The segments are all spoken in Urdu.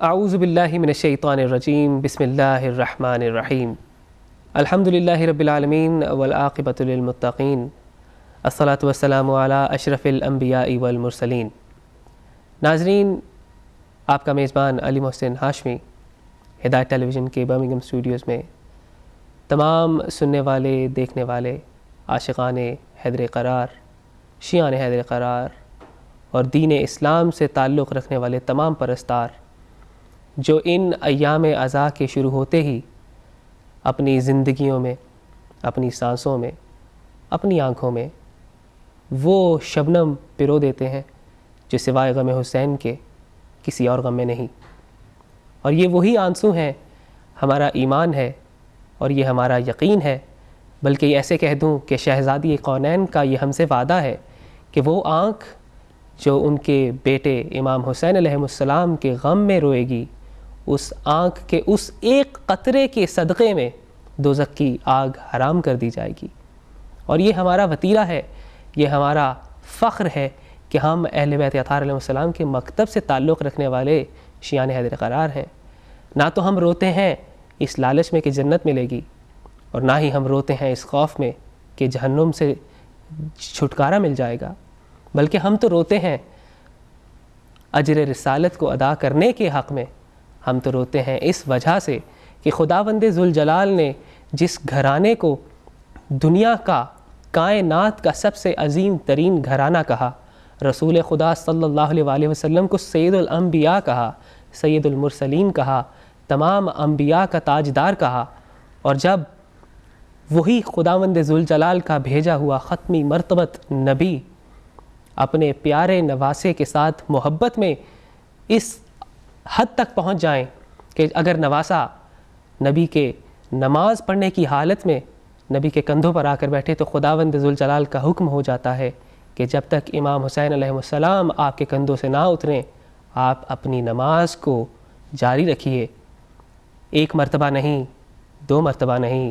اعوذ باللہ من الشیطان الرجیم بسم اللہ الرحمن الرحیم الحمدللہ رب العالمین والعاقبۃ للمتقین الصلاۃ والسلام علی اشرف الانبیاء والمرسلین۔ ناظرین، آپ کا میزبان علی محسن ہاشمی ہدایت ٹیلی ویژن کے برمنگھم اسٹوڈیوز میں تمام سننے والے، دیکھنے والے، عاشقان حیدر قرار، شیعان حیدر قرار اور دین اسلام سے تعلق رکھنے والے تمام پرستار جو ان ایام عزا کے شروع ہوتے ہی اپنی زندگیوں میں، اپنی سانسوں میں، اپنی آنکھوں میں وہ شبنم پرو دیتے ہیں جو سوائے غم حسین کے کسی اور غم میں نہیں، اور یہ وہی آنسو ہیں، ہمارا ایمان ہے اور یہ ہمارا یقین ہے، بلکہ ایسے کہہ دوں کہ شہزادی کونین کا یہ ہم سے وعدہ ہے کہ وہ آنکھ جو ان کے بیٹے امام حسین علیہ السلام کے غم میں روئے گی، اس آنکھ کے اس ایک قطرے کے صدقے میں دوزخ کی آگ حرام کر دی جائے گی۔ اور یہ ہمارا وتیرہ ہے، یہ ہمارا فخر ہے کہ ہم اہل بیت اطہار علیہ السلام کے مکتب سے تعلق رکھنے والے شیعان حیدر قرار ہیں۔ نہ تو ہم روتے ہیں اس لالچ میں کہ جنت ملے گی، اور نہ ہی ہم روتے ہیں اس خوف میں کہ جہنم سے چھٹکارا مل جائے گا، بلکہ ہم تو روتے ہیں اجر رسالت کو ادا کرنے کے حق میں۔ ہم تو روتے ہیں اس وجہ سے کہ خداوند ذوالجلال نے جس گھرانے کو دنیا کا، کائنات کا سب سے عظیم ترین گھرانہ کہا، رسول خدا صلی اللہ علیہ وسلم کو سید الانبیاء کہا، سید المرسلین کہا، تمام انبیاء کا تاجدار کہا، اور جب وہی خداوند ذوالجلال کا بھیجا ہوا ختمی مرتبت نبی اپنے پیارے نواسے کے ساتھ محبت میں اس حد تک پہنچ جائیں کہ اگر نواسا نبی کے نماز پڑھنے کی حالت میں نبی کے کندھوں پر آ کر بیٹھے تو خداوند ذوالجلال کا حکم ہو جاتا ہے کہ جب تک امام حسین علیہ السلام آپ کے کندھوں سے نہ اتریں آپ اپنی نماز کو جاری رکھیے۔ ایک مرتبہ نہیں، دو مرتبہ نہیں،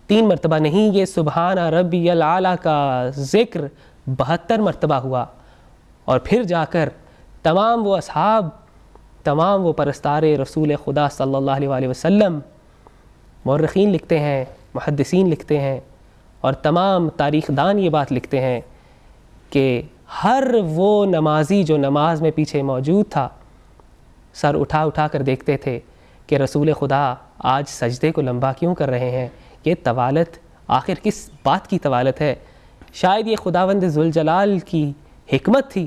تین مرتبہ نہیں، یہ سبحان ربی العالی کا ذکر 72 مرتبہ ہوا، اور پھر جا کر تمام وہ اصحاب، تمام وہ پرستار رسول خدا صلی اللہ علیہ وسلم، مورخین لکھتے ہیں، محدثین لکھتے ہیں، اور تمام تاریخ دان یہ بات لکھتے ہیں کہ ہر وہ نمازی جو نماز میں پیچھے موجود تھا سر اٹھا اٹھا کر دیکھتے تھے کہ رسول خدا آج سجدے کو لمبا کیوں کر رہے ہیں، یہ طوالت آخر کس بات کی طوالت ہے؟ شاید یہ خداوند ذوالجلال کی حکمت تھی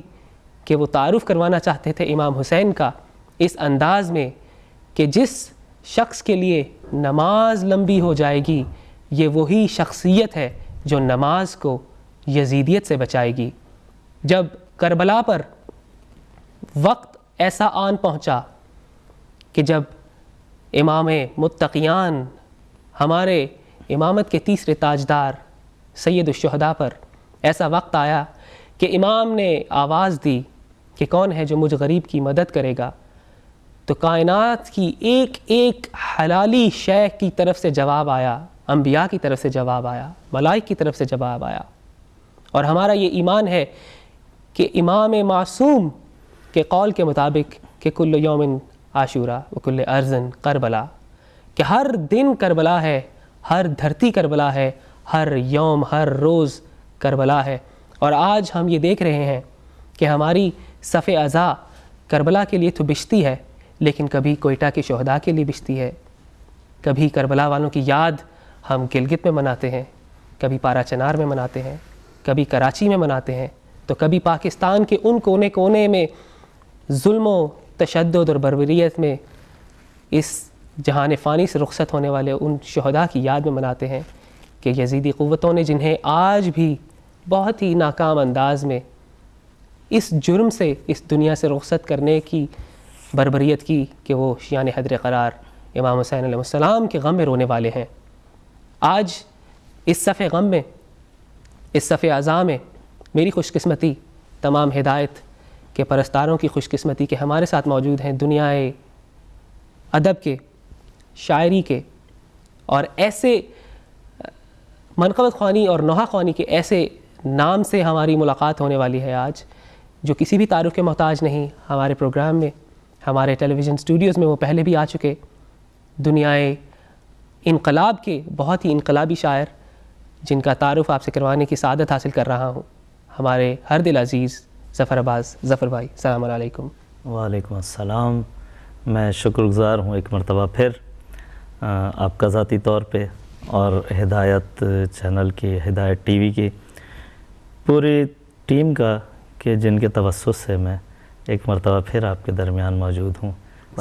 کہ وہ تعارف کروانا چاہتے تھے امام حسین کا اس انداز میں کہ جس شخص کے لیے نماز لمبی ہو جائے گی یہ وہی شخصیت ہے جو نماز کو یزیدیت سے بچائے گی۔ جب کربلا پر وقت ایسا آن پہنچا کہ جب امام متقیان، ہمارے امامت کے تیسرے تاجدار سید الشہداء پر ایسا وقت آیا کہ امام نے آواز دی کہ کون ہے جو مجھ غریب کی مدد کرے گا، تو کائنات کی ایک ایک حلالی شے کی طرف سے جواب آیا، انبیاء کی طرف سے جواب آیا، ملائک کی طرف سے جواب آیا۔ اور ہمارا یہ ایمان ہے کہ امام معصوم کے قول کے مطابق کہ کل یوم عاشورا وکل ارض کربلا، کہ ہر دن کربلا ہے، ہر دھرتی کربلا ہے، ہر یوم، ہر روز کربلا ہے۔ اور آج ہم یہ دیکھ رہے ہیں کہ ہماری صف عزا کربلا کے لیے تو بچتی ہے، لیکن کبھی کوئٹہ کے شہداء کے لیے بچتی ہے، کبھی کربلا والوں کی یاد ہم گلگت میں مناتے ہیں، کبھی پارا چنار میں مناتے ہیں، کبھی کراچی میں مناتے ہیں، تو کبھی پاکستان کے ان کونے کونے میں ظلم و تشدد اور بربریت میں اس جہان فانی سے رخصت ہونے والے ان شہداء کی یاد میں مناتے ہیں کہ یزیدی قوتوں نے جنہیں آج بھی بہت ہی ناکام انداز میں اس جرم سے اس دنیا سے رخصت کرنے کی بربریت کی کہ وہ شیعان حیدر قرار امام حسین علیہ السلام کے غم میں رونے والے ہیں۔ آج اس صف غم میں، اس صف عزا میں میری خوش قسمتی، تمام ہدایت کے پرستاروں کی خوش قسمتی کہ ہمارے ساتھ موجود ہیں دنیا ادب کے، شاعری کے، اور ایسے منقبت خوانی اور نوحہ خوانی کے ایسے نام سے ہماری ملاقات ہونے والی ہے آج جو کسی بھی تعارف کے محتاج نہیں۔ ہمارے پروگرام میں ہمارے ٹیلی ویژن اسٹوڈیوز میں وہ پہلے بھی آ چکے، دنیائے انقلاب کے بہت ہی انقلابی شاعر جن کا تعارف آپ سے کروانے کی سعادت حاصل کر رہا ہوں، ہمارے ہر دل عزیز ظفر عباس۔ ظفر بھائی السلام علیکم۔ وعلیکم السلام۔ میں شکر گزار ہوں ایک مرتبہ پھر آپ کا ذاتی طور پہ اور ہدایت چینل کی، ہدایت ٹی وی کی پوری ٹیم کا، کہ جن کے توسط سے میں ایک مرتبہ پھر آپ کے درمیان موجود ہوں،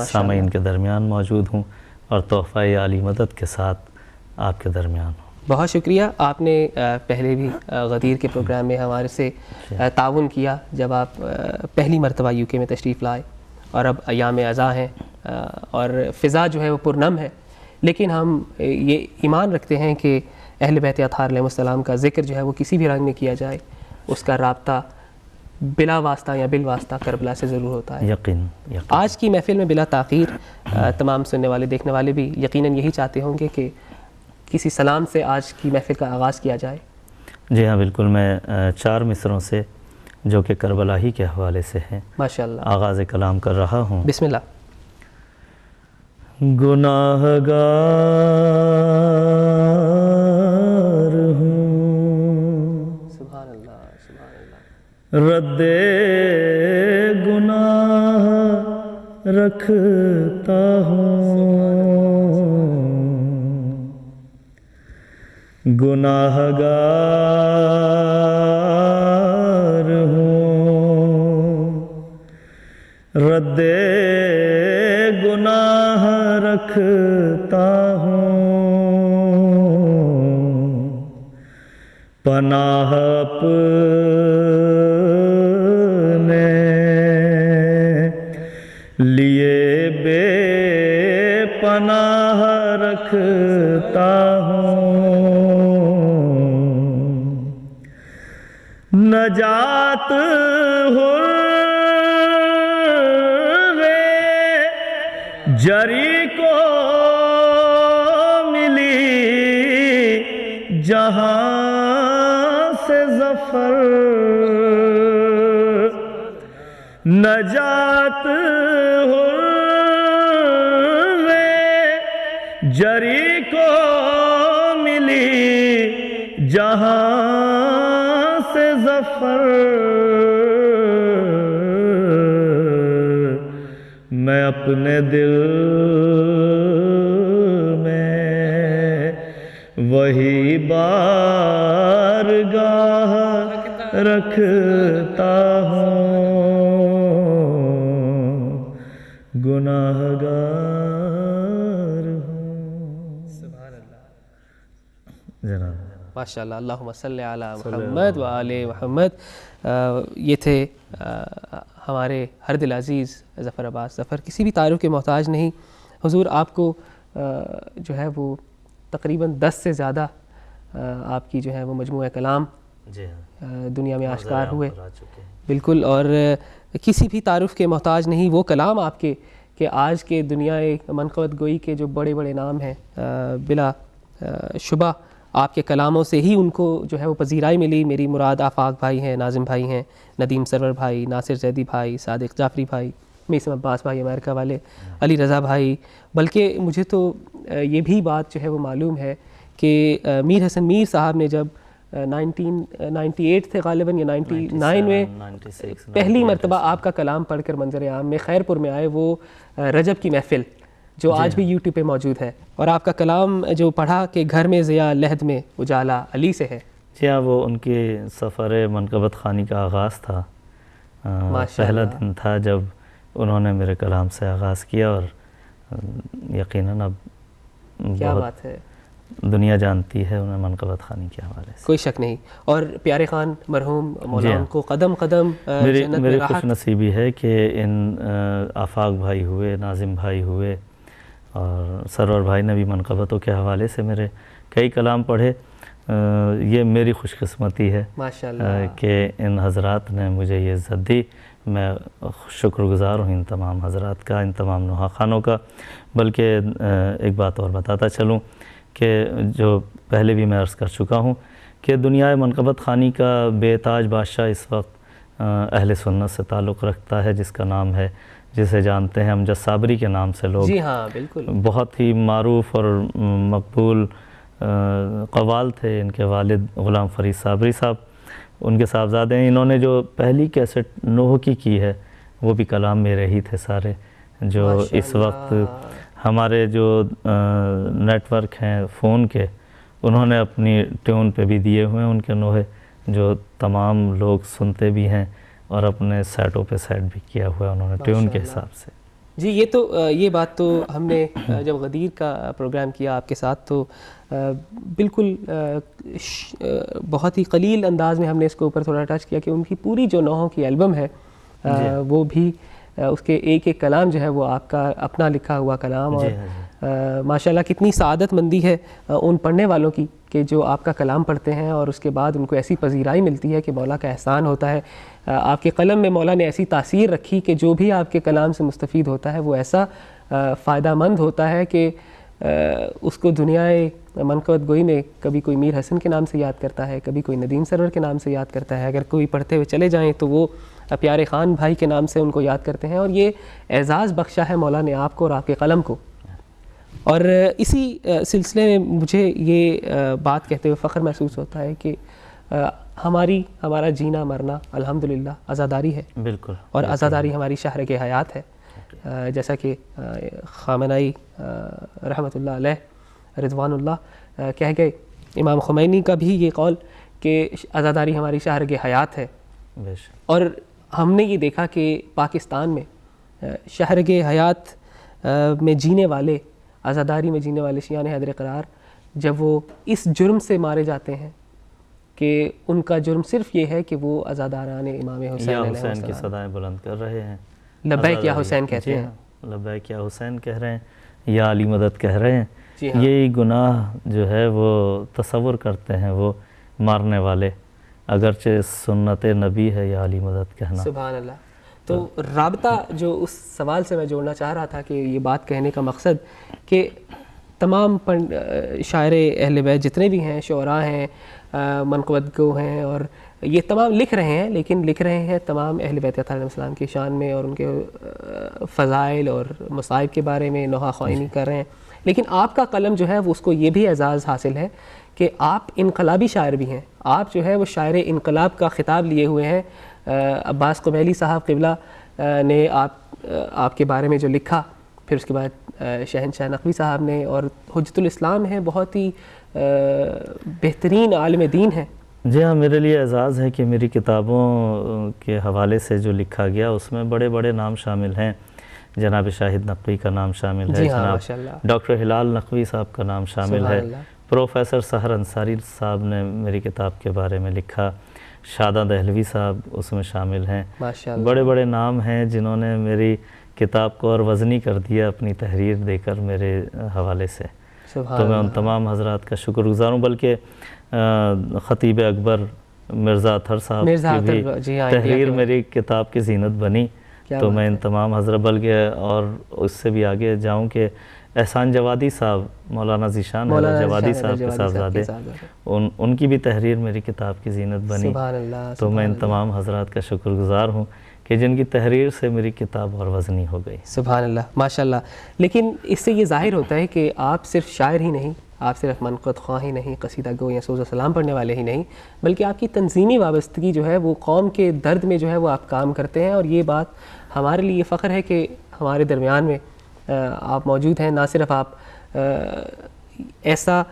سامعین کے درمیان موجود ہوں اور تحفہ عالی مدد کے ساتھ آپ کے درمیان ہوں۔ بہت شکریہ۔ آپ نے پہلے بھی غدیر کے پروگرام میں ہمارے سے تعاون کیا جب آپ پہلی مرتبہ یو کے میں تشریف لائے، اور اب ایام ازاں ہیں اور فضا جو ہے وہ پرنم ہے، لیکن ہم یہ ایمان رکھتے ہیں کہ اہل بیت اطہار علیہ السلام کا ذکر جو ہے وہ کسی بھی رنگ میں کیا جائے، اس کا رابطہ بلا واسطہ یا بالواسطہ کربلا سے ضرور ہوتا ہے۔ یقین۔ آج کی محفل میں بلا تاخیر تمام سننے والے دیکھنے والے بھی یقیناً یہی چاہتے ہوں گے کہ کسی سلام سے آج کی محفل کا آغاز کیا جائے۔ جی ہاں بالکل، میں 4 مصروں سے جو کہ کربلا ہی کے حوالے سے ہیں ماشاءاللہ آغاز کلام کر رہا ہوں۔ بسم اللہ۔ گناہگار ہوں، سبحان اللہ سبحان اللہ، رد گناہ رکھتا ہوں، گناہگار ہوں، رد گناہ رکھتا ہوں، پناہ اپنے لیے بے پناہ رکھتا ہوں، نجات جری کو ملی جہاں سے ظفر، نجات جری کو ملی جہاں سے ظفر، میں اپنے دل میں وہی بارگاہ رکھتا ہوں، گناہگار ہوں۔ سبحان اللہ، جناب ماشاءاللہ، اللہم صلی علی محمد و آل محمد۔ یہ تھے ہمارے ہر دل عزیز ظفر عباس۔ ظفر کسی بھی تعارف کے محتاج نہیں، حضور آپ کو جو ہے وہ تقریباً 10 سے زیادہ آپ کی جو ہے وہ مجموعہ کلام دنیا میں آشکار ہوئے، بالکل، اور کسی بھی تعارف کے محتاج نہیں وہ کلام آپ کے کہ آج کے دنیا منقبت گوئی کے جو بڑے بڑے نام ہیں بلا شبہ آپ کے کلاموں سے ہی ان کو جو ہے وہ پذیرائی ملی۔ میری مراد آفاق بھائی ہیں، ناظم بھائی ہیں، ندیم سرور بھائی، ناصر زیدی بھائی، صادق جعفری بھائی، میثم عباس بھائی امریکہ والے، علی رضا بھائی، بلکہ مجھے تو یہ بھی بات جو ہے وہ معلوم ہے کہ میر حسن میر صاحب نے جب 1998 تھے غالباً یا 99 میں پہلی مرتبہ آپ کا کلام پڑھ کر منظر عام میں خیر پور میں آئے، وہ رجب کی محفل جو آج بھی یوٹیوب پہ موجود ہے، اور آپ کا کلام جو پڑھا کہ گھر میں ضیاء لحد میں اجالا علی سے ہے۔ جی ہاں، وہ ان کی سفر منقبت خوانی کا آغاز تھا، پہلا دن تھا جب انہوں نے میرے کلام سے آغاز کیا، اور یقیناً اب کیا بات ہے، دنیا جانتی ہے انہیں منقبت خوانی کے حوالے سے، کوئی شک نہیں۔ اور پیارے خان مرحوم مولانا کو قدم قدم میری خوش نصیبی ہے کہ ان آفاق بھائی ہوئے، ناظم بھائی ہوئے، اور سرور بھائی نے بھی منقبتوں کے حوالے سے میرے کئی کلام پڑھے۔ یہ میری خوش قسمتی ہے کہ ان حضرات نے مجھے یہ عزت دی۔ میں شکر گزار ہوں ان تمام حضرات کا، ان تمام نوحہ خانوں کا۔ بلکہ ایک بات اور بتاتا چلوں کہ جو پہلے بھی میں عرض کر چکا ہوں کہ دنیا منقبت خوانی کا بے تاج بادشاہ اس وقت اہل سنت سے تعلق رکھتا ہے، جس کا نام ہے جسے جانتے ہیں امجد صابری کے نام سے لوگ. جی ہاں بالکل. بہت ہی معروف اور مقبول قوال تھے. ان کے والد غلام فرید صابری صاحب ان کے صاحبزادے ہیں. انہوں نے جو پہلی کیسٹ نوح کی ہے وہ بھی کلام میرے ہی تھے سارے, جو اس وقت ہمارے جو نیٹ ورک ہیں فون کے, انہوں نے اپنی ٹیون پہ بھی دیے ہوئے ہیں ان کے نوحے, جو تمام لوگ سنتے بھی ہیں اور اپنے سیٹوں پہ سیٹ بھی کیا ہوا ہے انہوں نے ٹیون کے حساب سے. جی یہ بات تو ہم نے جب غدیر کا پروگرام کیا آپ کے ساتھ تو بالکل بہت ہی قلیل انداز میں ہم نے اس کے اوپر تھوڑا ٹچ کیا کہ ان کی پوری جو نوحوں کی البم ہے وہ بھی اس کے ایک ایک کلام جو ہے وہ آپ کا اپنا لکھا ہوا کلام, اور ماشاءاللہ کتنی سعادت مندی ہے ان پڑھنے والوں کی کہ جو آپ کا کلام پڑھتے ہیں اور اس کے بعد ان کو ایسی پذیرائی ملتی ہے کہ مولا کا احسان ہوتا ہے. آپ کے قلم میں مولا نے ایسی تاثیر رکھی کہ جو بھی آپ کے کلام سے مستفید ہوتا ہے وہ ایسا فائدہ مند ہوتا ہے کہ اس کو دنیائے منقبت گوئی میں کبھی کوئی میر حسن کے نام سے یاد کرتا ہے, کبھی کوئی ندیم سرور کے نام سے یاد کرتا ہے, اگر کوئی پڑھتے ہوئے چلے جائیں تو وہ پیارے خان بھائی کے نام سے ان کو یاد کرتے ہیں. اور یہ اعزاز بخشا ہے مولا نے آپ کو اور آپ کے قلم کو. اور اسی سلسلے میں مجھے یہ بات کہتے ہوئے فخر محسوس ہوتا ہے کہ ہمارا جینا مرنا الحمدللہ عزاداری ہے. بالکل. اور عزاداری ہماری شہر کے حیات ہے, جیسا کہ خامنائی رحمۃ اللہ علیہ رضوان اللہ کہہ گئے. امام خمینی کا بھی یہ قول کہ عزاداری ہماری شہر کے حیات ہے. اور ہم نے یہ دیکھا کہ پاکستان میں شہر کے حیات میں جینے والے, عزاداری میں جینے والے شیعان حیدر قرار جب وہ اس جرم سے مارے جاتے ہیں کہ ان کا جرم صرف یہ ہے کہ وہ عزاداران امام حسین کی صدائیں بلند کر رہے ہیں, لبیک یا حسین کہتے ہیں, لبیک یا حسین کہہ رہے ہیں, یا علی مدد کہہ رہے ہیں. یہی گناہ جو ہے وہ تصور کرتے ہیں وہ مارنے والے, اگرچہ سنت نبی ہے یا علی مدد کہنا. سبحان اللہ. تو رابطہ جو اس سوال سے میں جوڑنا چاہ رہا تھا کہ یہ بات کہنے کا مقصد کہ تمام شاعر اہل بیت جتنے بھی ہیں, شعراء ہیں, منقبت گو ہیں, اور یہ تمام لکھ رہے ہیں, لیکن لکھ رہے ہیں تمام اہل بیت اطہار علیہ السلام کی شان میں اور ان کے فضائل اور مصائب کے بارے میں نوحہ خوانی کر رہے ہیں. لیکن آپ کا قلم جو ہے وہ اس کو یہ بھی اعزاز حاصل ہے کہ آپ انقلابی شاعر بھی ہیں. آپ جو ہے وہ شاعر انقلاب کا خطاب لیے ہوئے ہیں. عباس قبیلی صاحب قبلہ نے آپ کے بارے میں جو لکھا, پھر اس کے بعد شہنشاہ نقوی صاحب نے, اور حجت الاسلام ہے, بہت ہی بہترین عالم دین ہے. جی ہاں, میرے لیے اعزاز ہے کہ میری کتابوں کے حوالے سے جو لکھا گیا اس میں بڑے بڑے نام شامل ہیں. جناب شاہد نقوی کا نام شامل ہے, جناب ڈاکٹر ہلال نقوی صاحب کا نام شامل ہے, پروفیسر سحر انصاری صاحب نے میری کتاب کے بارے میں لکھا, شادہ دہلوی صاحب اس میں شامل ہیں. بڑے بڑے نام ہیں جنہوں نے میری کتاب کو اور وزنی کر دیا اپنی تحریر دے کر میرے حوالے سے. تو میں ان تمام حضرات کا شکر گزار ہوں. بلکہ خطیب اکبر مرزا اطہر صاحب کی بھی تحریر میری کتاب کی زینت بنی. تو میں ان تمام حضرت, بلکہ اور اس سے بھی آگے جاؤں کہ احسان جوادی صاحب, مولانا ذیشان جوادی صاحب کے صاحبزادے, ان کی بھی تحریر میری کتاب کی زینت بنی. تو میں ان تمام حضرات کا شکر گزار ہوں کہ جن کی تحریر سے میری کتاب اور وزنی ہو گئی. سبحان اللہ, ماشاءاللہ. لیکن اس سے یہ ظاہر ہوتا ہے کہ آپ صرف شاعر ہی نہیں, آپ صرف منقبت خواہ ہی نہیں, قصیدہ گو یا سوز و سلام پڑھنے والے ہی نہیں, بلکہ آپ کی تنظیمی وابستگی جو ہے وہ قوم کے درد میں جو ہے وہ آپ کام کرتے ہیں. اور یہ بات ہمارے لیے فخر ہے کہ ہمارے درمیان میں آپ موجود ہیں. نہ صرف آپ ایسا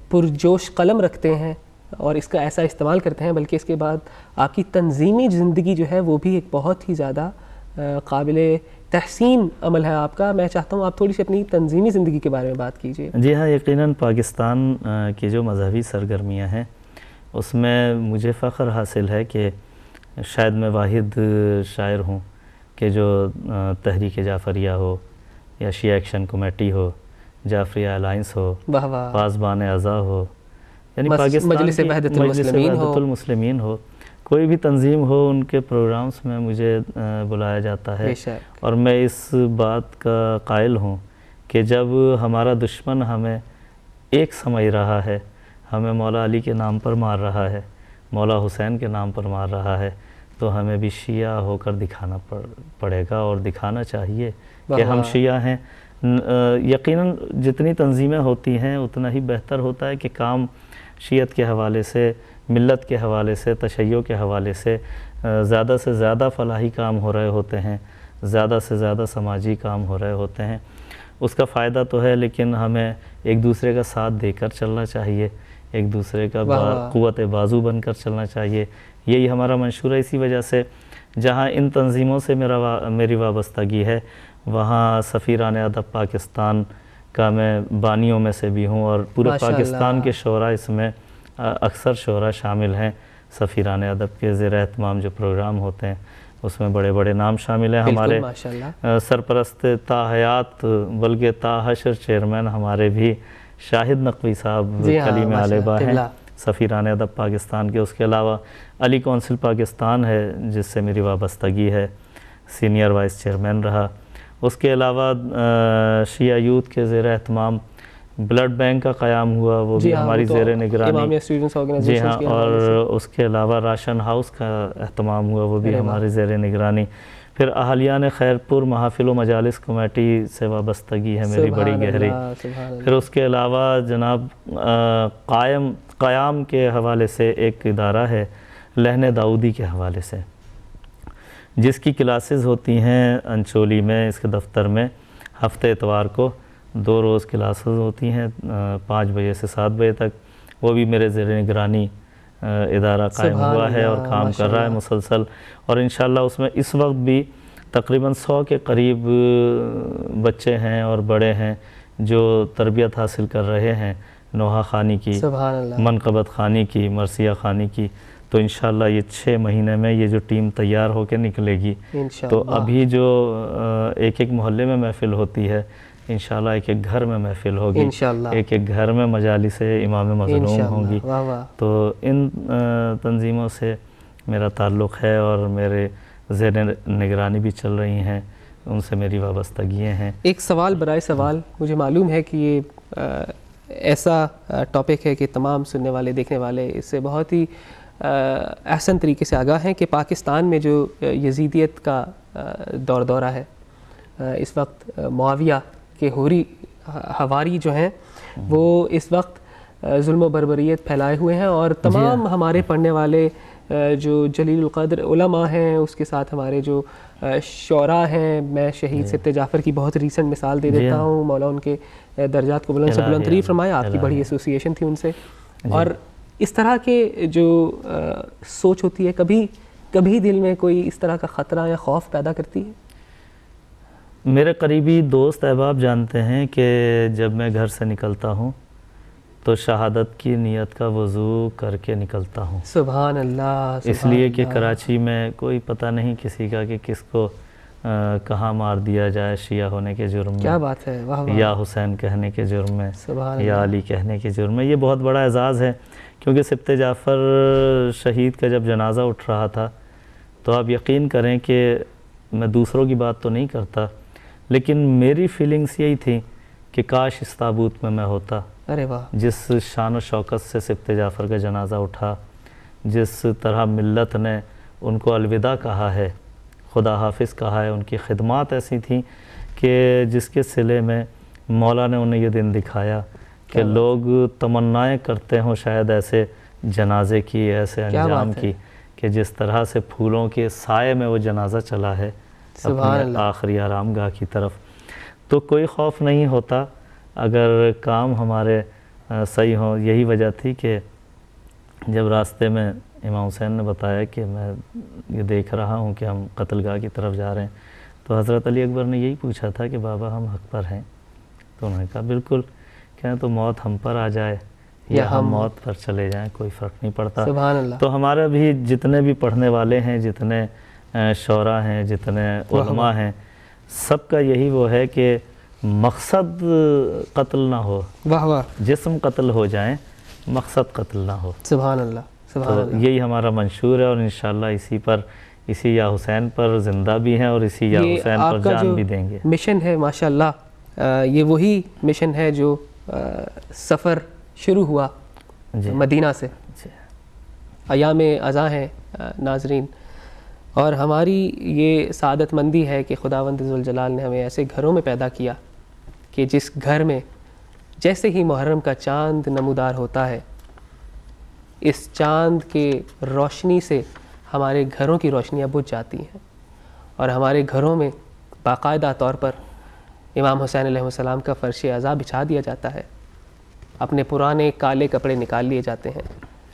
پرجوش قلم رکھتے ہیں اور اس کا ایسا استعمال کرتے ہیں, بلکہ اس کے بعد آپ کی تنظیمی زندگی جو ہے وہ بھی ایک بہت ہی زیادہ قابل تحسین عمل ہے آپ کا. میں چاہتا ہوں آپ تھوڑی سی اپنی تنظیمی زندگی کے بارے میں بات کیجیے. جی ہاں, یقیناً پاکستان کی جو مذہبی سرگرمیاں ہیں اس میں مجھے فخر حاصل ہے کہ شاید میں واحد شاعر ہوں کہ جو تحریک جعفریہ ہو یا شیعہ ایکشن کمیٹی ہو, جعفریہ الائنس ہو, پاسبان اعضا ہو, یعنی پاکستان مجلس وحدت المسلمین ہو, کوئی بھی تنظیم ہو, ان کے پروگرامز میں مجھے بلایا جاتا ہے. اور میں اس بات کا قائل ہوں کہ جب ہمارا دشمن ہمیں ایک سمجھ رہا ہے, ہمیں مولا علی کے نام پر مار رہا ہے, مولا حسین کے نام پر مار رہا ہے, تو ہمیں بھی شیعہ ہو کر دکھانا پڑے گا اور دکھانا چاہیے کہ ہم شیعہ ہیں. یقیناً جتنی تنظیمیں ہوتی ہیں اتنا ہی بہتر ہوتا ہے کہ کام شیعت کے حوالے سے، ملت کے حوالے سے، تشیع کے حوالے سے زیادہ فلاحی کام ہو رہے ہوتے ہیں، زیادہ سے زیادہ سماجی کام ہو رہے ہوتے ہیں. اس کا فائدہ تو ہے، لیکن ہمیں ایک دوسرے کا ساتھ دے کر چلنا چاہیے، ایک دوسرے کا قوت بازو بن کر چلنا چاہیے. یہی ہمارا منشور ہے. اسی وجہ سے جہاں ان تنظیموں سے میری وابستگی ہے، وہاں سفیران ادب پاکستان کا میں بانیوں میں سے بھی ہوں، اور پورے پاکستان کے شعراء اس میں اکثر شعراء شامل ہیں. سفیران ادب کے زیر اہتمام جو پروگرام ہوتے ہیں اس میں بڑے بڑے نام شامل ہیں. ہمارے سرپرست تا حیات بلکہ تا حشر چیئرمین ہمارے بھی شاہد نقوی صاحب کلیم علیبہ ہیں، سفیران ادب پاکستان کے. اس کے علاوہ علی کونسل پاکستان ہے جس سے میری وابستگی ہے، سینئر وائس چیئرمین رہا. اس کے علاوہ شیعہ یوتھ کے زیر اہتمام بلڈ بینک کا قیام ہوا، وہ بھی ہماری زیر نگرانی. جی ہاں، اور اس کے علاوہ راشن ہاؤس کا اہتمام ہوا، وہ بھی ہماری زیر نگرانی. پھر اہلیان خیرپور محافل و مجالس کمیٹی سے وابستگی ہے میری بڑی گہری. پھر اس کے علاوہ جناب قیام کے حوالے سے ایک ادارہ ہے لہن داؤدی کے حوالے سے، جس کی کلاسز ہوتی ہیں انچولی میں اس کے دفتر میں. ہفتے اتوار کو 2 روز کلاسز ہوتی ہیں 5 بجے سے 7 بجے تک. وہ بھی میرے زیر نگرانی ادارہ قائم ہوا ہے اور کام کر رہا ہے مسلسل. اور انشاءاللہ اس میں اس وقت بھی تقریباً 100 کے قریب بچے ہیں اور بڑے ہیں جو تربیت حاصل کر رہے ہیں نوحہ خانی کی، منقبت خانی کی، مرثیہ خانی کی. تو انشاءاللہ یہ 6 مہینے میں یہ جو ٹیم تیار ہو کے نکلے گی. تو ابھی جو ایک محلے میں محفل ہوتی ہے، انشاءاللہ ایک گھر میں محفل ہوگی، ایک گھر میں مجالس امام مظلوم ہوں گی. تو ان تنظیموں سے میرا تعلق ہے اور میرے زیر نگرانی بھی چل رہی ہیں، ان سے میری وابستگیاں ہیں. ایک سوال برائے سوال، مجھے معلوم ہے کہ یہ ایسا ٹاپک ہے کہ تمام سننے والے دیکھنے والے اس سے بہت ہی احسن طریقے سے آگاہ ہیں کہ پاکستان میں جو یزیدیت کا دورہ ہے اس وقت، معاویہ کے حواری جو ہیں وہ اس وقت ظلم و بربریت پھیلائے ہوئے ہیں، اور تمام ہمارے پڑھنے والے جو جلیل القدر علماء ہیں، اس کے ساتھ ہمارے جو شعراء ہیں، میں شہید سبت جعفر کی بہت ریسنٹ مثال دے دیتا ہوں، مولا ان کے درجات کو بلند سے بلند ترین فرمائے. آپ کی بڑی ایسوسیشن تھی ان سے، اور اس طرح کے جو سوچ ہوتی ہے کبھی دل میں کوئی اس طرح کا خطرہ یا خوف پیدا کرتی ہے؟ میرے قریبی دوست احباب جانتے ہیں کہ جب میں گھر سے نکلتا ہوں تو شہادت کی نیت کا وضو کر کے نکلتا ہوں. سبحان اللہ. اس لیے کہ کراچی میں کوئی پتہ نہیں کسی کا کہ کس کو کہاں مار دیا جائے شیعہ ہونے کے جرم میں. کیا بات ہے، واہ واہ. یا حسین کہنے کے جرم میں، یا علی کہنے کے جرم میں. یہ بہت بڑا اعزاز ہے، کیونکہ سبت جعفر شہید کا جب جنازہ اٹھ رہا تھا تو آپ یقین کریں کہ میں دوسروں کی بات تو نہیں کرتا، لیکن میری فیلنگز یہی تھی کہ کاش اس تابوت میں ہوتا. ارے واہ. جس شان و شوکت سے سبت جعفر کا جنازہ اٹھا، جس طرح ملت نے ان کو الوداع کہا ہے، خدا حافظ کہا ہے، ان کی خدمات ایسی تھیں کہ جس کے صلے میں مولا نے انہیں یہ دن دکھایا کہ لوگ تمنائیں کرتے ہوں شاید ایسے جنازے کی، ایسے انجام کی، کہ جس طرح سے پھولوں کے سائے میں وہ جنازہ چلا ہے اپنے آخری آرام گاہ کی طرف. تو کوئی خوف نہیں ہوتا اگر کام ہمارے صحیح ہوں. یہی وجہ تھی کہ جب راستے میں امام حسین نے بتایا کہ میں یہ دیکھ رہا ہوں کہ ہم قتل گاہ کی طرف جا رہے ہیں، تو حضرت علی اکبر نے یہی پوچھا تھا کہ بابا ہم حق پر ہیں؟ تو انہوں نے کہا بالکل. کہیں تو موت ہم پر آ جائے یا ہم موت پر چلے جائیں، کوئی فرق نہیں پڑتا. سبحان اللہ. تو ہمارے بھی جتنے بھی پڑھنے والے ہیں، جتنے شعراء ہیں، جتنے علماء ہیں، سب کا یہی وہ ہے کہ مقصد قتل نہ ہو. واہ واہ. جسم قتل ہو جائیں، مقصد قتل نہ ہو. سبحان اللہ. تو یہی ہمارا منشور ہے، اور انشاءاللہ اسی یا حسین پر زندہ بھی ہیں اور اسی یا حسین پر جان بھی دیں گے. مشن ہے ماشاءاللہ، یہ وہی مشن ہے جو سفر شروع ہوا مدینہ سے. ایام ازاں ہیں ناظرین، اور ہماری یہ سعادت مندی ہے کہ خداوند ذوالجلال نے ہمیں ایسے گھروں میں پیدا کیا کہ جس گھر میں جیسے ہی محرم کا چاند نمودار ہوتا ہے، اس چاند کے روشنی سے ہمارے گھروں کی روشنیاں بجھ جاتی ہیں، اور ہمارے گھروں میں باقاعدہ طور پر امام حسین علیہ السلام کا فرش عزا بچھا دیا جاتا ہے، اپنے پرانے کالے کپڑے نکال لیے جاتے ہیں،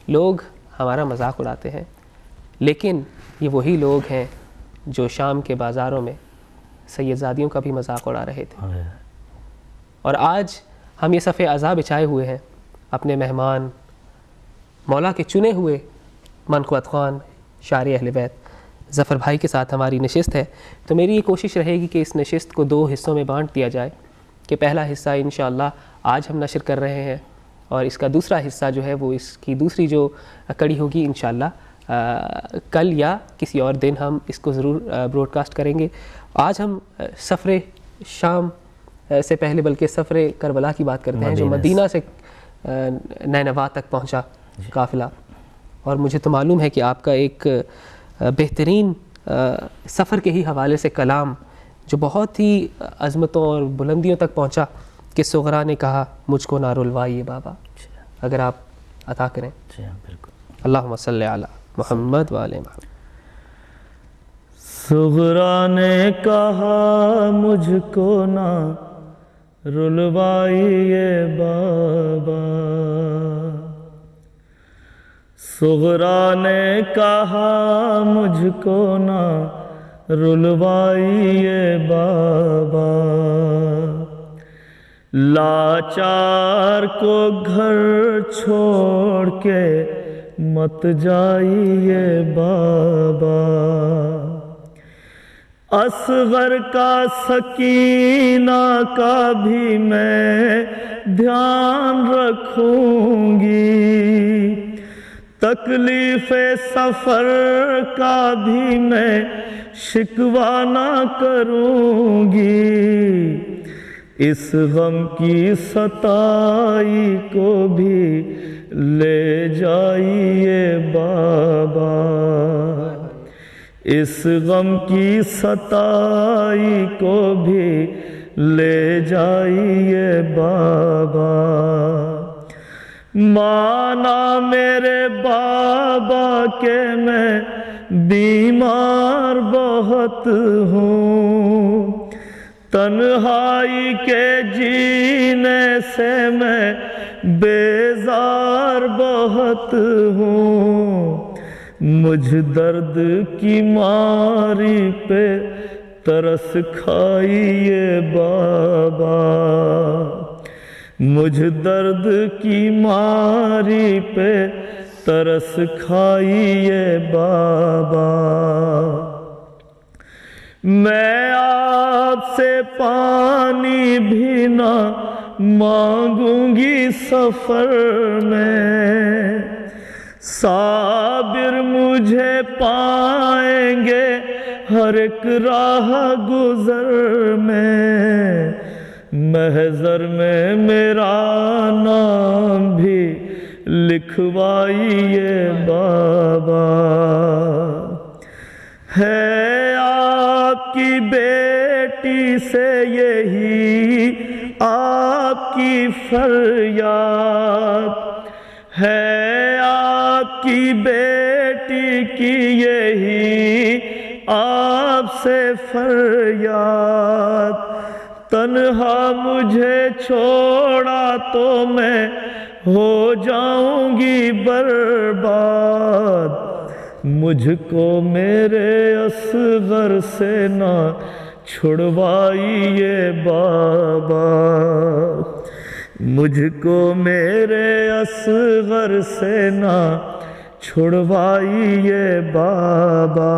لوگ ہمارا مذاق اڑاتے ہیں، لیکن یہ وہی لوگ ہیں جو شام کے بازاروں میں سیدزادیوں کا بھی مذاق اڑا رہے تھے۔ اور آج ہم یہ صف عزا بچھائے ہوئے ہیں، اپنے مہمان مولا کے چنے ہوئے منقبت خوان شاعر اہل بیت ظفر بھائی کے ساتھ ہماری نشست ہے، تو میری یہ کوشش رہے گی کہ اس نشست کو 2 حصوں میں بانٹ دیا جائے، کہ پہلا حصہ انشاءاللہ آج ہم نشر کر رہے ہیں، اور اس کا دوسرا حصہ جو ہے وہ اس کی دوسری جو کڑی ہوگی انشاءاللہ کل یا کسی اور دن ہم اس کو ضرور براڈ کاسٹ کریں گے۔ آج ہم سفر شام سے پہلے بلکہ سفر کربلا کی بات کرتے ہیں، جو مدینہ سے نینوا تک پہنچا قافلہ، اور مجھے تو معلوم ہے کہ آپ کا ایک بہترین سفر کے ہی حوالے سے کلام جو بہت ہی عظمتوں اور بلندیوں تک پہنچا کہ صغرا نے کہا مجھ کو نہ رلوائیے بابا، اگر آپ عطا کریں۔ اللہم صلی علی محمد وآل محمد۔ صغرا نے کہا مجھ کو نہ رلوائیے بابا، صغرا نے کہا مجھ کو نہ رلوائیے بابا، لاچار کو گھر چھوڑ کے مت جائیے بابا، اصغر کا سکینہ کا بھی میں دھیان رکھوں گی، تکلیف سفر کا بھی میں شکوہ نہ کروں گی، اس غم کی ستائی کو بھی لے جائیے بابا، اس غم کی ستائی کو بھی لے جائیے بابا، مانا میرے بابا کہ میں بیمار بہت ہوں، تنہائی کے جینے سے میں بیزار بہت ہوں، مجھ درد کی ماری پہ ترس کھائیے بابا، مجھ درد کی ماری پہ ترس کھائیے بابا، میں آپ سے پانی بھی نہ مانگوں گی سفر میں، صابر مجھے پائیں گے ہر ایک راہ گزر میں، محضر میں میرا نام بھی لکھوائیے بابا، ہے آپ کی بیٹی سے یہی آپ کی فریاد، ہے آپ کی بیٹی کی یہی آپ سے فریاد، تنہا مجھے چھوڑا تو میں ہو جاؤں گی برباد، مجھ کو میرے اصغر سے نہ چھڑوائیے بابا، مجھ کو میرے اصغر سے نہ چھڑوائیے بابا،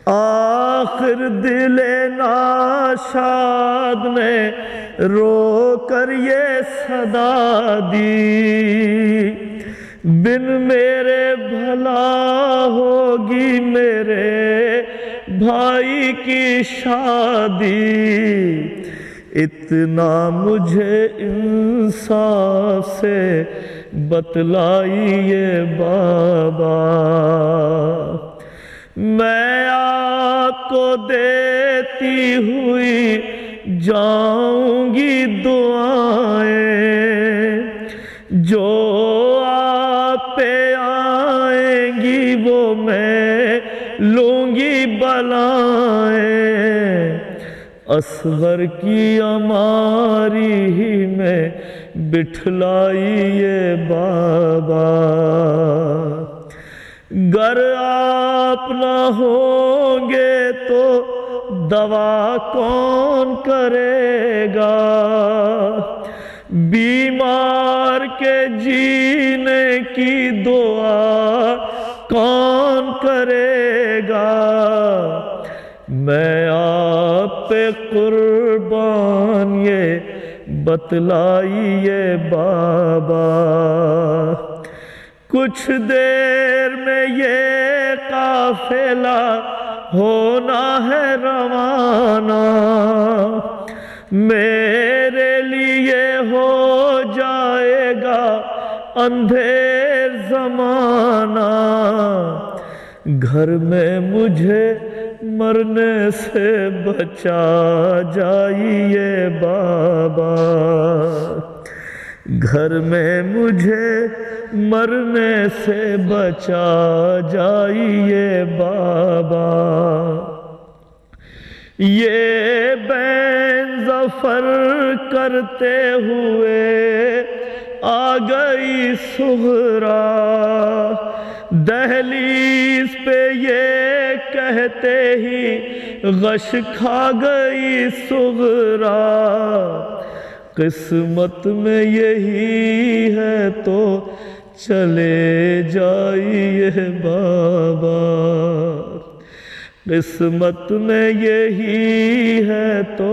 آخر دل ناشاد نے رو کر یہ صدا دی، بن میرے بھلا ہوگی میرے بھائی کی شادی، اتنا مجھے انصاف سے بتلائیے بابا، میں آپ کو دیتی ہوئی جاؤں گی دعائیں، جو آپ پہ آئیں گی وہ میں لوں گی بلائیں، اصغر کی اماری ہی میں بٹھلائیے بابا، گر آپ نہ ہوں گے تو دوا کون کرے گا، بیمار کے جینے کی دعا کون کرے گا، میں آپ پہ قربان یہ بتلائیے بابا، کچھ دیر میں یہ قافلہ ہونا ہے روانہ، میرے لیے ہو جائے گا اندھیر زمانہ، گھر میں مجھے مرنے سے بچا جائیے بابا، گھر میں مجھے مرنے سے بچا جائیے بابا، یہ بین ظفر کرتے ہوئے آ گئی صغرا، دہلیز پہ یہ کہتے ہی غش کھا گئی صغرا، قسمت میں یہی ہے تو چلے جائیے بابا، قسمت میں یہی ہے تو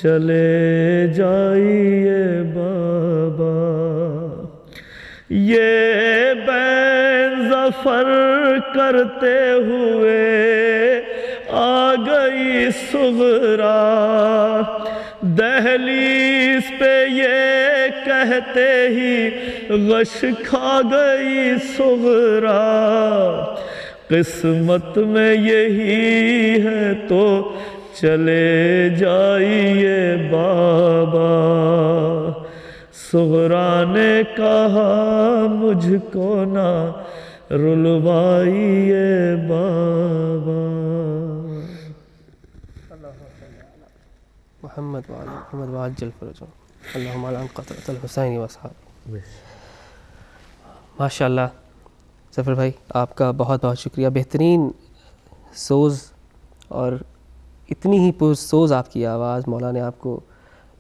چلے جائیے بابا، یہ بین ظفر کرتے ہوئے آ گئی صغرا، دہلیز پہ یہ کہتے ہی غش کھا گئی صغرا، قسمت میں یہی ہے تو چلے جائیے بابا، صغرا نے کہا مجھ کو نہ رلوائیے بابا، محمد وعلی محمد وعجل فرجهم اللہم علی قطرۃ الحسین وصحابہ۔ ماشاء اللہ ظفر بھائی، آپ کا بہت بہت شکریہ، بہترین سوز اور اتنی ہی پرسوز آپ کی آواز، مولا نے آپ کو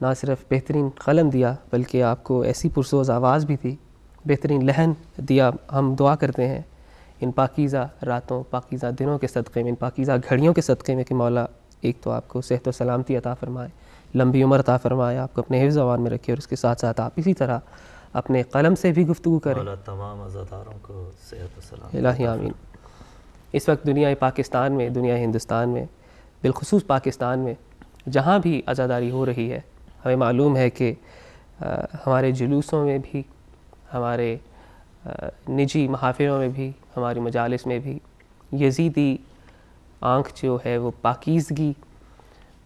نہ صرف بہترین قلم دیا بلکہ آپ کو ایسی پرسوز آواز بھی تھی، بہترین لحن دیا۔ ہم دعا کرتے ہیں ان پاکیزہ راتوں، پاکیزہ دنوں کے صدقے میں، ان پاکیزہ گھڑیوں کے صدقے میں کہ مولا ایک تو آپ کو صحت و سلامتی عطا فرمائے، لمبی عمر عطا فرمائے، آپ کو اپنے حفظ و امان میں رکھے، اور اس کے ساتھ ساتھ آپ اسی طرح اپنے قلم سے بھی گفتگو کریں۔ مولا تمام عزاداروں کو صحت و سلامتی الہی آمین۔ اس وقت دنیا پاکستان میں، دنیا ہندوستان میں، بالخصوص پاکستان میں جہاں بھی عزاداری ہو رہی ہے، ہمیں معلوم ہے کہ ہمارے جلوسوں میں بھی، ہمارے نجی محافلوں میں بھی، ہماری مجالس میں بھی یزیدی آنکھ جو ہے وہ پاکیزگی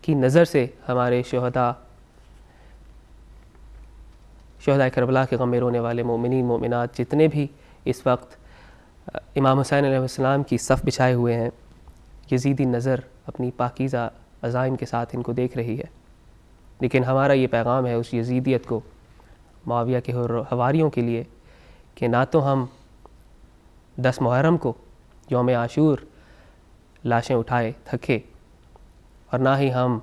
کی نظر سے ہمارے شہداء کربلا کے غم میں رونے والے مومنین مومنات جتنے بھی اس وقت امام حسین علیہ السلام کی صف بچھائے ہوئے ہیں، یزیدی نظر اپنی پاکیزہ عزائم کے ساتھ ان کو دیکھ رہی ہے۔ لیکن ہمارا یہ پیغام ہے اس یزیدیت کو، معاویہ کے حواریوں کے لیے، کہ نہ تو ہم 10 محرم کو یوم عاشور لاشیں اٹھائے تھکے، اور نہ ہی ہم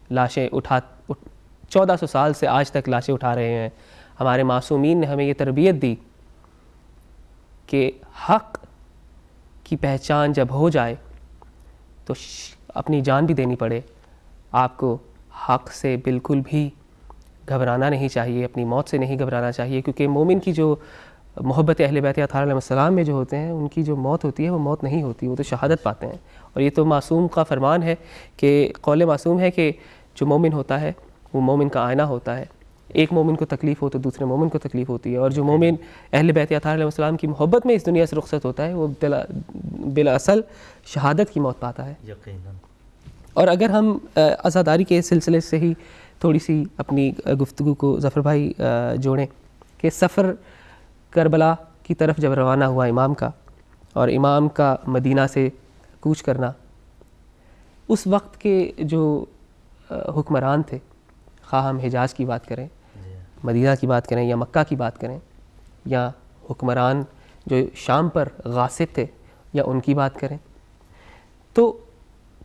لاشیں 1400 سال سے آج تک لاشیں اٹھا رہے ہیں۔ ہمارے معصومین نے ہمیں یہ تربیت دی کہ حق کی پہچان جب ہو جائے تو اپنی جان بھی دینی پڑے، آپ کو حق سے بالکل بھی گھبرانا نہیں چاہیے، اپنی موت سے نہیں گھبرانا چاہیے، کیونکہ مومن کی جو محبت اہل بیت اطہار علیہ السلام میں جو ہوتے ہیں، ان کی جو موت ہوتی ہے وہ موت نہیں ہوتی، وہ تو شہادت پاتے ہیں۔ اور یہ تو معصوم کا فرمان ہے، کہ قول معصوم ہے کہ جو مومن ہوتا ہے وہ مومن کا آئینہ ہوتا ہے، ایک مومن کو تکلیف ہو تو دوسرے مومن کو تکلیف ہوتی ہے، اور جو مومن اہل بیت اطہار علیہ السلام کی محبت میں اس دنیا سے رخصت ہوتا ہے وہ بالاصل شہادت کی موت پاتا ہے۔ یقیناً۔ اور اگر ہم عزاداری کے سلسلے سے ہی تھوڑی سی اپنی گفتگو کو ظفر بھائی جوڑیں کہ سفر کربلا کی طرف جب روانہ ہوا امام کا، اور امام کا مدینہ سے کوچ کرنا، اس وقت کے جو حکمران تھے، خواہ ہم حجاز کی بات کریں، مدینہ کی بات کریں، یا مکہ کی بات کریں، یا حکمران جو شام پر غاصب تھے یا ان کی بات کریں، تو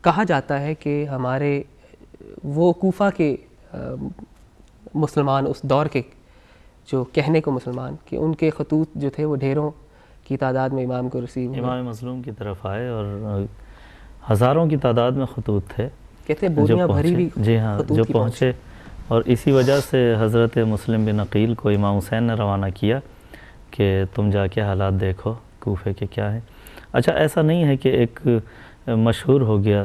کہا جاتا ہے کہ ہمارے وہ کوفہ کے مسلمان، اس دور کے جو کہنے کو مسلمان، کہ ان کے خطوط جو تھے وہ ڈھیروں کی تعداد میں امام کو رسیو ہوئے، امام مظلوم کی طرف آئے اور ہزاروں کی تعداد میں خطوط تھے، کہتے ہیں بوریاں بھری ہوئی جی ہاں خطوط جو کی پہنچے، اور اسی وجہ سے حضرت مسلم بن عقیل کو امام حسین نے روانہ کیا کہ تم جا کے حالات دیکھو کوفے کے کیا ہیں۔ اچھا، ایسا نہیں ہے کہ ایک مشہور ہو گیا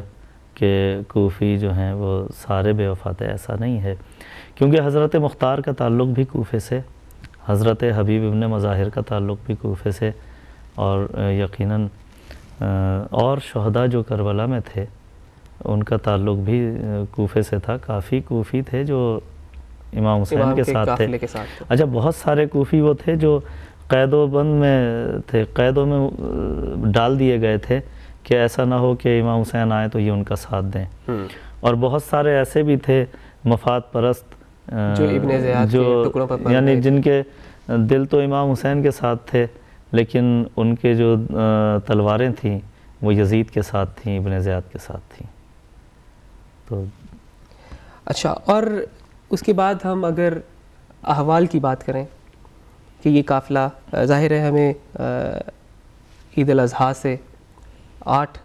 کہ کوفی جو ہیں وہ سارے بے وفا تھے، ایسا نہیں ہے، کیونکہ حضرت مختار کا تعلق بھی کوفے سے، حضرت حبیب ابن مظاہر کا تعلق بھی کوفے سے، اور یقیناً اور شہداء جو کربلا میں تھے ان کا تعلق بھی کوفے سے تھا، کافی کوفی تھے جو امام حسین کے ساتھ تھے۔ اچھا، بہت سارے کوفی وہ تھے جو قید و بند میں تھے، قیدوں میں ڈال دیے گئے تھے کہ ایسا نہ ہو کہ امام حسین آئے تو یہ ان کا ساتھ دیں، اور بہت سارے ایسے بھی تھے مفاد پرست جو ابن زیاد کے ٹکڑوں پر یعنی جن کے دل تو امام حسین کے ساتھ تھے لیکن ان کے جو تلواریں تھیں وہ یزید کے ساتھ تھیں، ابن زیاد کے ساتھ تھیں۔ تو اچھا، اور اس کے بعد ہم اگر احوال کی بات کریں کہ یہ قافلہ ظاہر ہے ہمیں عید الاضحیٰ سے 8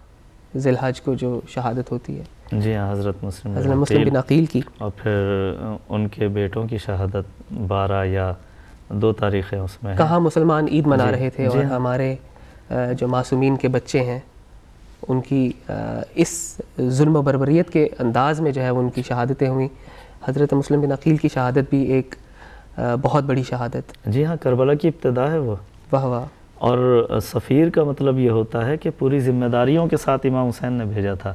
ذی الحج کو جو شہادت ہوتی ہے، جی ہاں، حضرت مسلم بن عقیل کی، اور پھر ان کے بیٹوں کی شہادت 12 یا 2 تاریخیں اس میں ہیں۔ کہاں مسلمان عید منا رہے تھے، اور ہمارے جو معصومین کے بچے ہیں ان کی اس ظلم و بربریت کے انداز میں جو ہے ان کی شہادتیں ہوئیں۔ حضرت مسلم بن عقیل کی شہادت بھی ایک بہت بڑی شہادت، جی ہاں، کربلا کی ابتدا ہے وہ۔ واہ واہ۔ اور سفیر کا مطلب یہ ہوتا ہے کہ پوری ذمہ داریوں کے ساتھ امام حسین نے بھیجا تھا،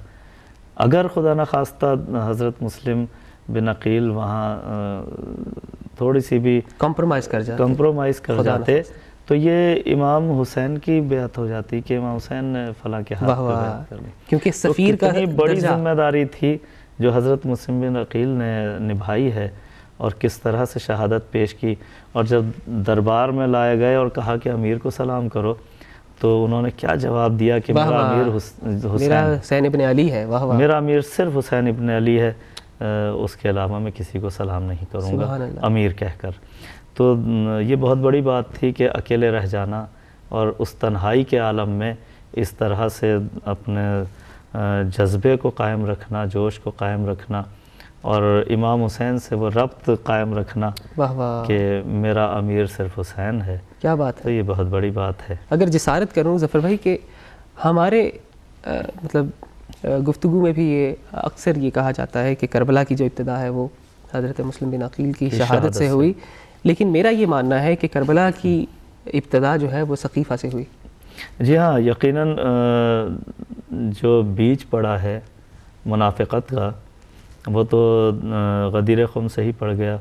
اگر خدا نخواستہ حضرت مسلم بن عقیل وہاں تھوڑی سی بھی کمپرومائز کر جاتے تو یہ امام حسین کی بیعت ہو جاتی کہ امام حسین نے فلاں کے ہاتھ پہ بیعت کر لی، کیونکہ سفیر کا بڑی ذمہ داری تھی جو حضرت مسلم بن عقیل نے نبھائی ہے، اور کس طرح سے شہادت پیش کی۔ اور جب دربار میں لائے گئے اور کہا کہ امیر کو سلام کرو تو انہوں نے کیا جواب دیا کہ میرا امیر حسین ابن علی ہے، میرا امیر صرف حسین ابن علی ہے، اس کے علاوہ میں کسی کو سلام نہیں کروں گا امیر کہہ کر۔ تو یہ بہت بڑی بات تھی کہ اکیلے رہ جانا اور اس تنہائی کے عالم میں اس طرح سے اپنے جذبے کو قائم رکھنا، جوش کو قائم رکھنا، اور امام حسین سے وہ ربط قائم رکھنا کہ میرا امیر صرف حسین ہے۔ کیا بات ہے، تو یہ بہت بڑی بات ہے۔ اگر جسارت کروں ظفر بھائی کہ ہمارے مطلب گفتگو میں بھی یہ اکثر یہ کہا جاتا ہے کہ کربلا کی جو ابتدا ہے وہ حضرت مسلم بن عقیل کی شہادت سے ہوئی، لیکن میرا یہ ماننا ہے کہ کربلا کی ابتدا جو ہے وہ سقیفہ سے ہوئی۔ جی ہاں، یقیناً جو بیج پڑا ہے منافقت کا وہ تو غدیر قوم سے ہی پڑ گیا،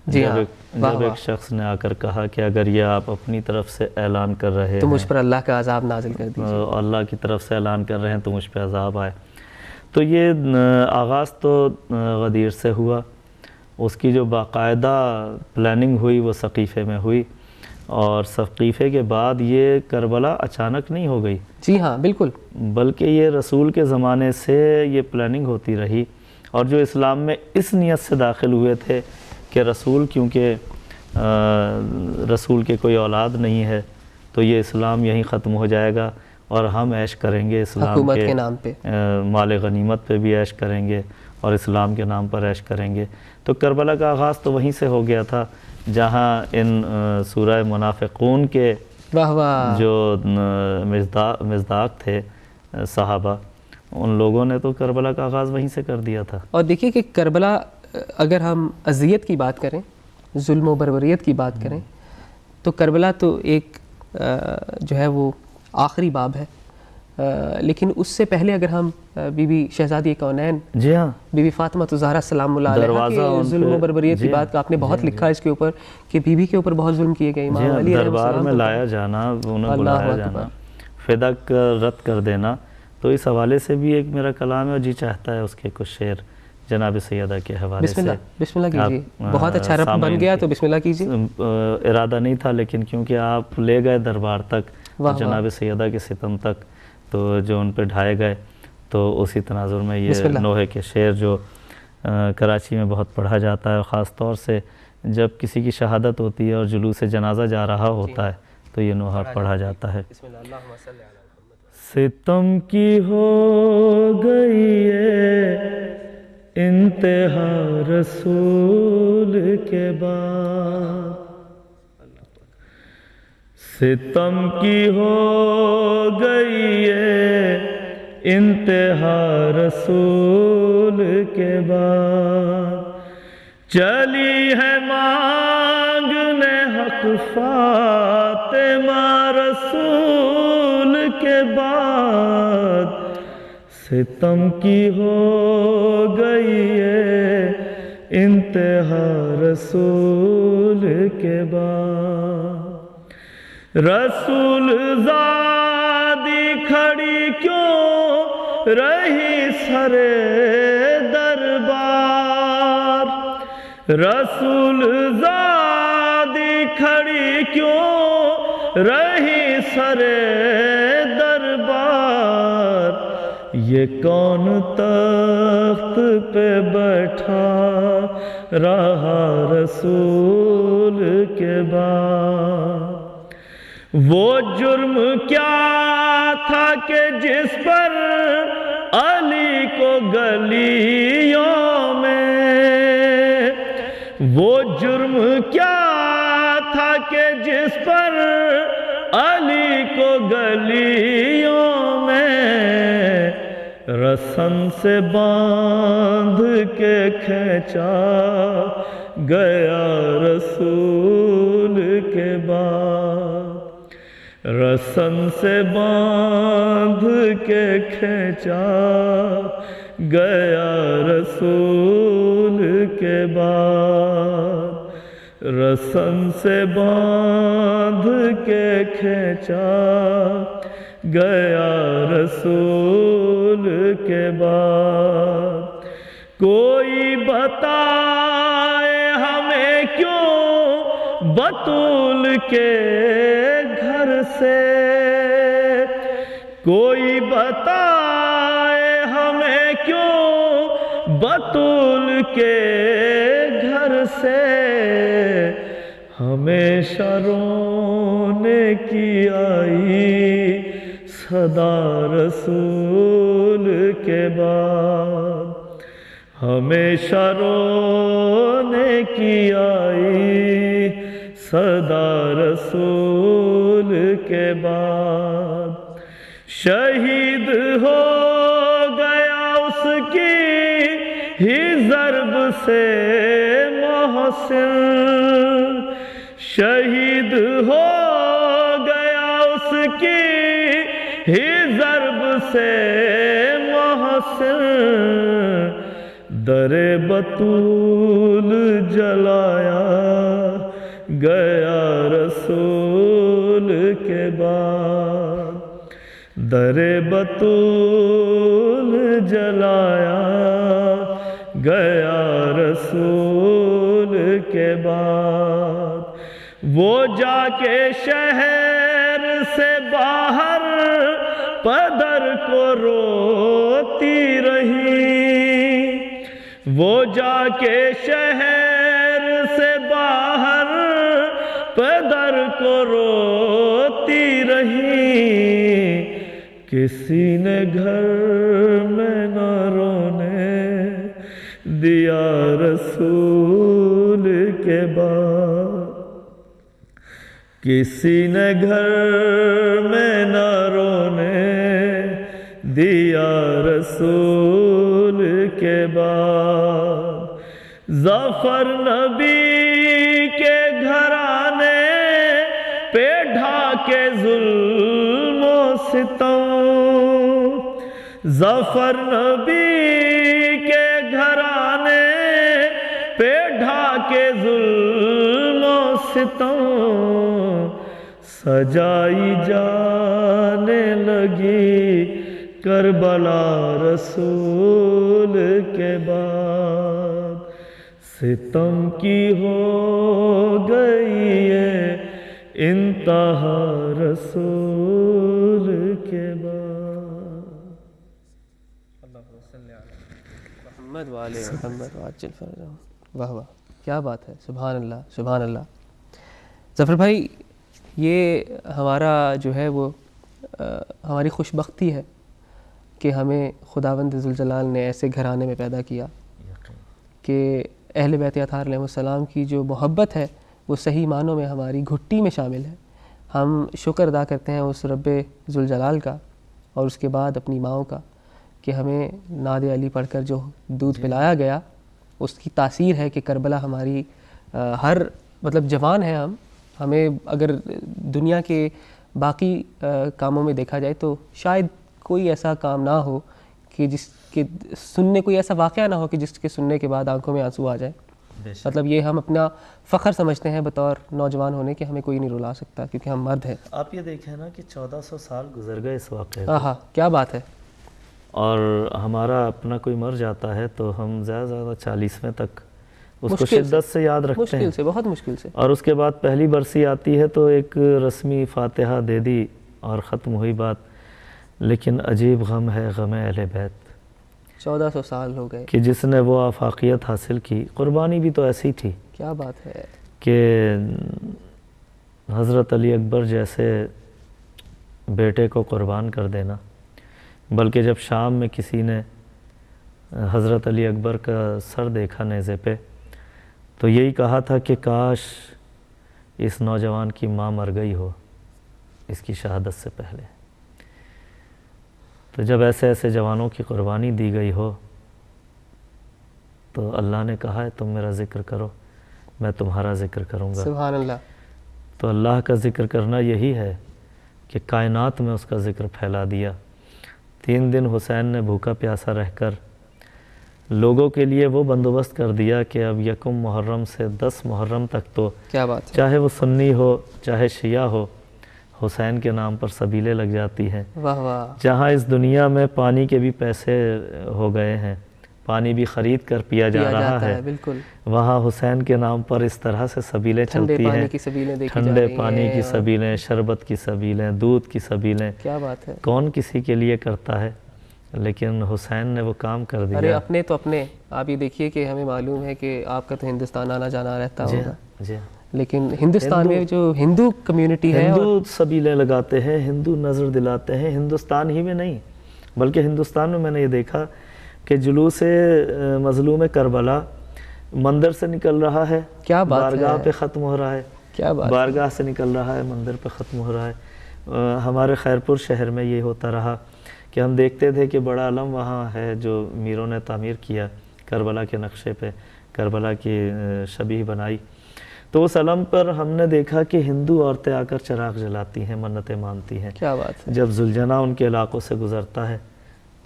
جب ایک شخص نے آ کر کہا کہ اگر یہ آپ اپنی طرف سے اعلان کر رہے ہیں تو مجھ پر اللہ کا عذاب نازل کر دیجیے، اللہ کی طرف سے اعلان کر رہے ہیں تو مجھ پہ عذاب آئے۔ تو یہ آغاز تو غدیر سے ہوا، اس کی جو باقاعدہ پلاننگ ہوئی وہ سقیفے میں ہوئی، اور سقیفے کے بعد یہ کربلا اچانک نہیں ہو گئی، جی ہاں بالکل، بلکہ یہ رسول کے زمانے سے یہ پلاننگ ہوتی رہی، اور جو اسلام میں اس نیت سے داخل ہوئے تھے کہ رسول کیونکہ رسول کے کوئی اولاد نہیں ہے تو یہ اسلام یہیں ختم ہو جائے گا اور ہم عیش کریں گے اسلام کے نام پہ، مال غنیمت پہ بھی عیش کریں گے اور اسلام کے نام پر عیش کریں گے۔ تو کربلا کا آغاز تو وہیں سے ہو گیا تھا جہاں ان سورہ منافقون کے جو مصداق تھے صحابہ، ان لوگوں نے تو کربلا کا آغاز وہیں سے کر دیا تھا۔ اور دیکھیے کہ کربلا اگر ہم اذیت کی بات کریں ظلم و بربریت کی بات کریں تو کربلا تو ایک جو ہے وہ آخری باب ہے، لیکن اس سے پہلے اگر ہم بی بی شہزادی کونین جی ہاں بی بی فاطمہ الزہرا سلام اللہ علیہا کے ظلم و بربریت کی بات آپ نے بہت لکھا ہے اس کے اوپر کہ بی بی کے اوپر بہت ظلم کیے گئے، امام علی دربار میں لایا جانا، انہیں بلایا جانا، فدق رد کر دینا، تو اس حوالے سے بھی ایک میرا کلام ہے اور جی چاہتا ہے اس کے کچھ شعر جناب سیدہ کے حوالے سے بسم اللہ کیجیے، بہت اچھا رب بن گیا تو بسم اللہ کیجیے۔ ارادہ نہیں تھا لیکن کیونکہ آپ لے گئے دربار تک جناب سیدہ کے ستم تک، تو جو ان پہ ڈھائے گئے، تو اسی تناظر میں یہ نوحے کے شعر جو کراچی میں بہت پڑھا جاتا ہے، اور خاص طور سے جب کسی کی شہادت ہوتی ہے اور جلوس جنازہ جا رہا ہوتا ہے تو یہ نوحہ پڑھا جاتا ہے۔ ستم کی ہو گئی ہے انتہا رسول کے بعد، ستم کی ہو گئی ہے انتہا رسول کے بعد، چلی ہے مانگنے حق فاطمہ رسول کے بعد، ستم کی ہو گئی ہے انتہا رسول کے بعد، رسول زادی کھڑی کیوں رہی سر دربار، رسول زادی کھڑی کیوں رہی سر دربار، یہ کون تخت پہ بیٹھا رہا رسول کے بعد، وہ جرم کیا تھا کہ جس پر علی کو گلیوں میں، وہ جرم کیا تھا کہ جس پر علی کو گلیوں میں رسن سے باندھ کے کھینچا گیا رسول کے بعد، رسن سے باندھ کے کھینچا گیا رسول کے بعد، رسن سے باندھ کے کھینچا گیا رسول کے بعد، کوئی بتائے ہمیں کیوں بطول کے گھر سے، کوئی بتائے ہمیں کیوں بطول کے گھر سے، ہمیشہ رونے کی آئی صدا رسول کے بعد، ہمیشہ رونے کی آئی صدا رسول کے بعد، شہید ہو گیا اس کی ہی ضرب سے محسن، شہید ہو گیا اس کی ہی ضرب سے محسن، در بطول جلایا گیا رسول کے بعد، در بطول جلایا گیا رسول کے بعد، وہ جا کے شہر سے باہر پدر کو روتی رہی، وہ جا کے شہر سے باہر پدر کو روتی رہی، کسی نے گھر میں نہ رونے دیا رسول کے بعد، کسی نے گھر میں نہ رونے دیا رسول کے بعد، ظفر نبی کے ظلم و ستم، ظفر نبی کے گھرانے پہ ڈھاکے ظلم و ستم، سجائی جانے لگی کربلا رسول کے بعد، ستم کی ہو گئی ہے انتہا رسول کے بعد۔ محمد وآل محمد وعجل فرجہم۔ واہ واہ، کیا بات ہے، سبحان اللہ سبحان اللہ۔ ظفر بھائی، یہ ہمارا جو ہے وہ ہماری خوش بختی ہے کہ ہمیں خداوند ذوالجلال نے ایسے گھرانے میں پیدا کیا کہ اہل بیت اطہار علیہ السلام کی جو محبت ہے وہ صحیح معنوں میں ہماری گھٹی میں شامل ہے۔ ہم شکر ادا کرتے ہیں اس رب ذوالجلال کا اور اس کے بعد اپنی ماؤں کا کہ ہمیں نعت علی پڑھ کر جو دودھ پلایا گیا اس کی تاثیر ہے کہ کربلا ہماری ہر مطلب جوان ہے ہمیں اگر دنیا کے باقی کاموں میں دیکھا جائے تو شاید کوئی ایسا کام نہ ہو کہ جس کے سننے کوئی ایسا واقعہ نہ ہو کہ جس کے سننے کے بعد آنکھوں میں آنسو آ جائے۔ مطلب یہ ہم اپنا فخر سمجھتے ہیں بطور نوجوان ہونے کہ ہمیں کوئی نہیں رلا سکتا کیونکہ ہم مرد ہیں۔ آپ یہ دیکھیں نا کہ 1400 سال گزر گئے اس واقعے ہاں ہاں، کیا بات ہے۔ اور ہمارا اپنا کوئی مر جاتا ہے تو ہم زیادہ سے زیادہ 40ویں تک اس کو مشکل شدت سے یاد رکھتے ہیں، مشکل سے، بہت مشکل سے۔ اور اس کے بعد پہلی برسی آتی ہے تو ایک رسمی فاتحہ دے دی اور ختم ہوئی بات۔ لیکن عجیب غم ہے غم اہل بیت، 1400 سال ہو گئے کہ جس نے وہ آفاقیت حاصل کی۔ قربانی بھی تو ایسی تھی کیا بات ہے کہ حضرت علی اکبر جیسے بیٹے کو قربان کر دینا، بلکہ جب شام میں کسی نے حضرت علی اکبر کا سر دیکھا نیزے پہ تو یہی کہا تھا کہ کاش اس نوجوان کی ماں مر گئی ہو اس کی شہادت سے پہلے۔ تو جب ایسے ایسے جوانوں کی قربانی دی گئی ہو تو اللہ نے کہا ہے تم میرا ذکر کرو میں تمہارا ذکر کروں گا۔ سبحان اللہ۔ تو اللہ کا ذکر کرنا یہی ہے کہ کائنات میں اس کا ذکر پھیلا دیا۔ 3 دن حسین نے بھوکا پیاسا رہ کر لوگوں کے لیے وہ بندوبست کر دیا کہ اب 1 محرم سے 10 محرم تک تو کیا بات ہے، چاہے وہ سنی ہو چاہے شیعہ ہو، حسین کے نام پر سبیلیں لگ جاتی ہیں۔ واہ واہ، جہاں اس دنیا میں پانی کے بھی پیسے ہو گئے ہیں، پانی بھی خرید کر پیا جا رہا ہے، بالکل، وہاں حسین کے نام پر اس طرح سے سبیلیں ٹھنڈے چلتی پانی ہیں، کی سبیلیں دیکھی جا ٹھنڈے رہی پانی ہیں کی اور سبیلیں، شربت کی سبیلیں، دودھ کی سبیلیں۔ کیا بات ہے۔ کون کسی کے لیے کرتا ہے، لیکن حسین نے وہ کام کر ارے دیا۔ اپنے تو اپنے، آپ یہ دیکھیے کہ ہمیں معلوم ہے کہ آپ کا تو ہندوستان آنا جانا رہتا جی ہوگا، ہاں، جی ہاں۔ لیکن ہندوستان میں جو ہندو کمیونٹی ہے ہندو سبیلیں لگاتے ہیں، ہندو نظر دلاتے ہیں، ہندوستان ہی میں نہیں بلکہ ہندوستان میں میں نے یہ دیکھا کہ جلوس مظلوم کربلا مندر سے نکل رہا ہے، کیا بات ہے، بارگاہ پہ ختم ہو رہا ہے، کیا بات، بارگاہ سے نکل رہا ہے مندر پہ ختم ہو رہا ہے۔ ہمارے خیرپور شہر میں یہ ہوتا رہا کہ ہم دیکھتے تھے کہ بڑا علم وہاں ہے جو میروں نے تعمیر کیا کربلا کے نقشے پہ، کربلا کی شبیہ بنائی، تو اس علم پر ہم نے دیکھا کہ ہندو عورتیں آ کر چراغ جلاتی ہیں، منتیں مانتی ہیں۔ کیا بات ہے، جب ذوالجناح ان کے علاقوں سے گزرتا ہے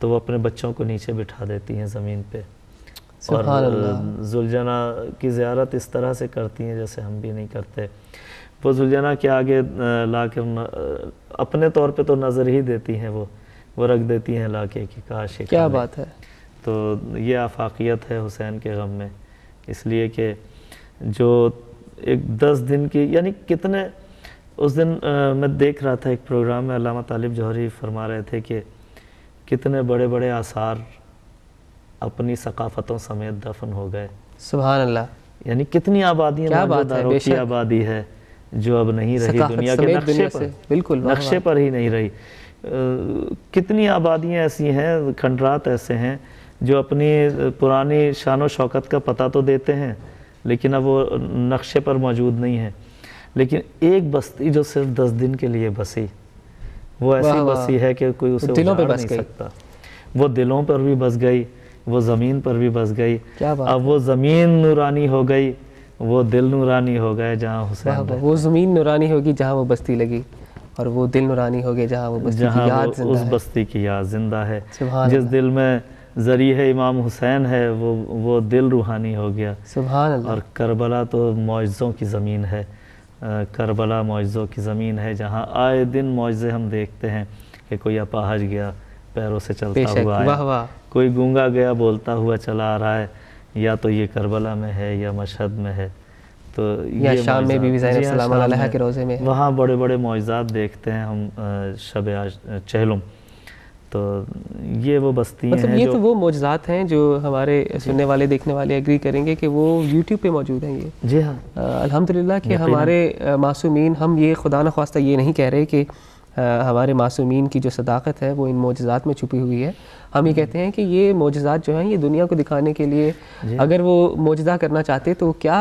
تو وہ اپنے بچوں کو نیچے بٹھا دیتی ہیں زمین پہ، اور سبحان اللہ۔ ذوالجناح کی زیارت اس طرح سے کرتی ہیں جیسے ہم بھی نہیں کرتے۔ وہ ذوالجناح کے آگے لا کے اپنے طور پہ تو نظر ہی دیتی ہیں، وہ رکھ دیتی ہیں لا کے کہ کاش یہ کیا کھا لیں۔ بات ہے، تو یہ آفاقیت ہے حسین کے غم میں، اس لیے کہ جو ایک 10 دن کی یعنی کتنے اس دن میں دیکھ رہا تھا ایک پروگرام میں علامہ طالب جوہری فرما رہے تھے کہ کتنے بڑے بڑے آثار اپنی ثقافتوں سمیت دفن ہو گئے۔ سبحان اللہ، یعنی کتنی آبادیاں، کیا بات ہے، بے کی شک، آبادی ہے جو اب نہیں رہی ثقافت دنیا کے سمیت نقشے دنیا پر، سے، بالکل، واہ نقشے واہ، پر ہی نہیں رہی۔ کتنی آبادیاں ایسی ہیں، کھنڈرات ایسے ہیں جو اپنی پرانی شان و شوکت کا پتہ تو دیتے ہیں لیکن اب وہ نقشے پر موجود نہیں ہیں۔ لیکن ایک بستی جو صرف 10 دن کے لیے بسی، وہ ایسی بسی ہے کہ کوئی اسے دلوں پہ اجاڑ بس نہیں گئی، سکتا۔ وہ دلوں پر بھی بس گئی، وہ زمین پر بھی بس گئی۔ کیا بات، اب وہ زمین نورانی ہو گئی، وہ دل نورانی ہو گئے جہاں حسین رہے۔ وہ زمین نورانی ہوگی جہاں وہ بستی لگی۔ اور وہ دل نورانی ہو گیا جہاں وہ بستی کی یاد زندہ اس ہے. بستی کی یاد زندہ ہے. سبحان جس اللہ. دل میں ذریعہ امام حسین ہے وہ دل روحانی ہو گیا. سبحان اللہ. اور کربلا تو معجزوں کی زمین ہے. کربلا معجزوں کی زمین ہے جہاں آئے دن معجزے ہم دیکھتے ہیں کہ کوئی اپاہج گیا پیروں سے چلتا ہوا واہ آیا, واہ. کوئی گونگا گیا بولتا ہوا چلا آ رہا ہے, یا تو یہ کربلا میں ہے یا مشہد میں ہے. تو یا یہ شام میں بیوی زینب سلام شام علیہا میں کے روزے میں ہے. وہاں بڑے بڑے معجزات دیکھتے ہیں ہم شب چہلم. تو یہ وہ بستیاں مطلب ہیں یہ تو وہ معجزات ہیں جو ہمارے سننے والے دیکھنے والے ایگری کریں گے کہ وہ یوٹیوب پہ موجود ہیں. یہ جی ہاں الحمدللہ کہ ہمارے معصومین, ہم یہ خدا نخواستہ یہ نہیں کہہ رہے کہ ہمارے معصومین کی جو صداقت ہے وہ ان معجزات میں چھپی ہوئی ہے. ہم یہ کہتے ہیں کہ یہ معجزات جو ہیں یہ دنیا کو دکھانے کے لیے, اگر وہ معجزہ کرنا چاہتے تو کیا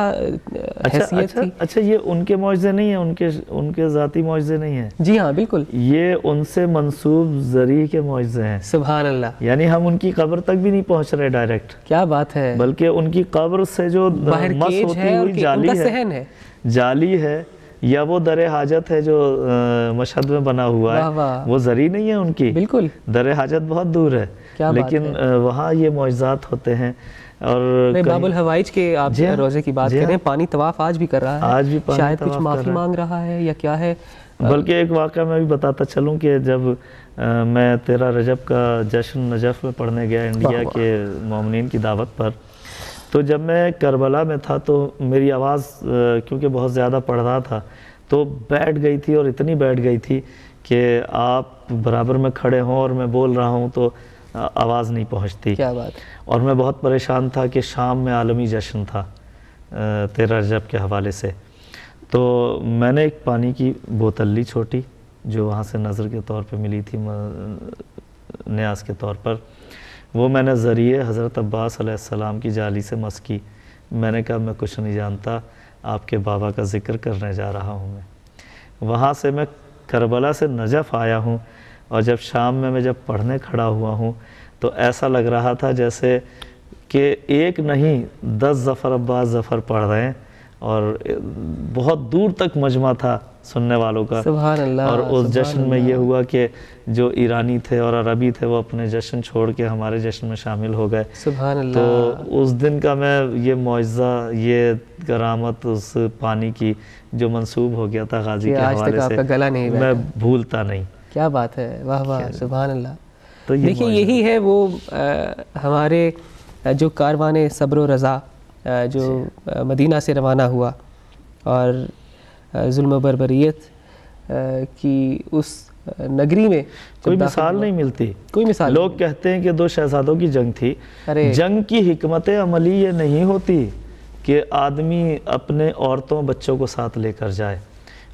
حیثیت تھی. اچھا یہ ان کے معجزے نہیں ہیں, ان کے ذاتی معجزے نہیں ہیں. جی ہاں بالکل, یہ ان سے منسوب ذریعہ کے معجزے ہیں. سبحان اللہ. یعنی ہم ان کی قبر تک بھی نہیں پہنچ رہے ڈائریکٹ, کیا بات ہے, بلکہ ان کی قبر سے جو باہر مس کیج ہوتی ہے اور ہوئی ان کا صحن ہے, جالی ہے, یا وہ در حاجت ہے جو مشہد میں بنا ہوا ہے, وہ ذریعہ نہیں ہے ان کی. بالکل, در حاجت بہت دور ہے, لیکن وہاں یہ معجزات ہوتے ہیں. اور باب الحوائج کے آپ روزے کی بات کریں, پانی طواف آج بھی کر رہا ہے, آج بھی شاید کچھ معافی مانگ رہا ہے یا کیا ہے. بلکہ ایک واقعہ میں بھی بتاتا چلوں کہ جب میں 13 رجب کا جشن نجف میں پڑھنے گیا انڈیا کے مومنین کی دعوت پر, تو جب میں کربلا میں تھا تو میری آواز کیونکہ بہت زیادہ پڑھ رہا تھا تو بیٹھ گئی تھی, اور اتنی بیٹھ گئی تھی کہ آپ برابر میں کھڑے ہوں اور میں بول رہا ہوں تو آواز نہیں پہنچتی. کیا بات. اور میں بہت پریشان تھا کہ شام میں عالمی جشن تھا 13 رجب کے حوالے سے. تو میں نے ایک پانی کی بوتل لی چھوٹی, جو وہاں سے نظر کے طور پہ ملی تھی نیاز کے طور پر. وہ میں نے ذریعے حضرت عباس علیہ السلام کی جالی سے مس کی. میں نے کہا میں کچھ نہیں جانتا, آپ کے بابا کا ذکر کرنے جا رہا ہوں میں. وہاں سے میں کربلا سے نجف آیا ہوں, اور جب شام میں جب پڑھنے کھڑا ہوا ہوں تو ایسا لگ رہا تھا جیسے کہ ایک نہیں 10 ظفر عباس ظفر پڑھ رہے ہیں, اور بہت دور تک مجمع تھا سننے والوں کا. سبحان اللہ. اور اس جشن میں یہ ہوا کہ جو ایرانی تھے اور عربی تھے وہ اپنے جشن چھوڑ کے ہمارے جشن میں شامل ہو گئے. سبحان اللہ. تو اس دن کا میں یہ معجزہ, یہ کرامت اس پانی کی جو منسوب ہو گیا تھا غازی کے حوالے سے, میں بھولتا نہیں. کیا بات ہے, واہ واہ, سبحان اللہ. تو دیکھیے یہی ہے وہ ہمارے جو کاروان صبر و رضا جو مدینہ سے روانہ ہوا, اور ظلم و بربریت کی اس نگری میں کوئی مثال نہیں ملتی. کوئی مثال. لوگ کہتے ہیں کہ 2 شہزادوں کی جنگ تھی. جنگ کی حکمت عملی یہ نہیں ہوتی کہ آدمی اپنے عورتوں بچوں کو ساتھ لے کر جائے,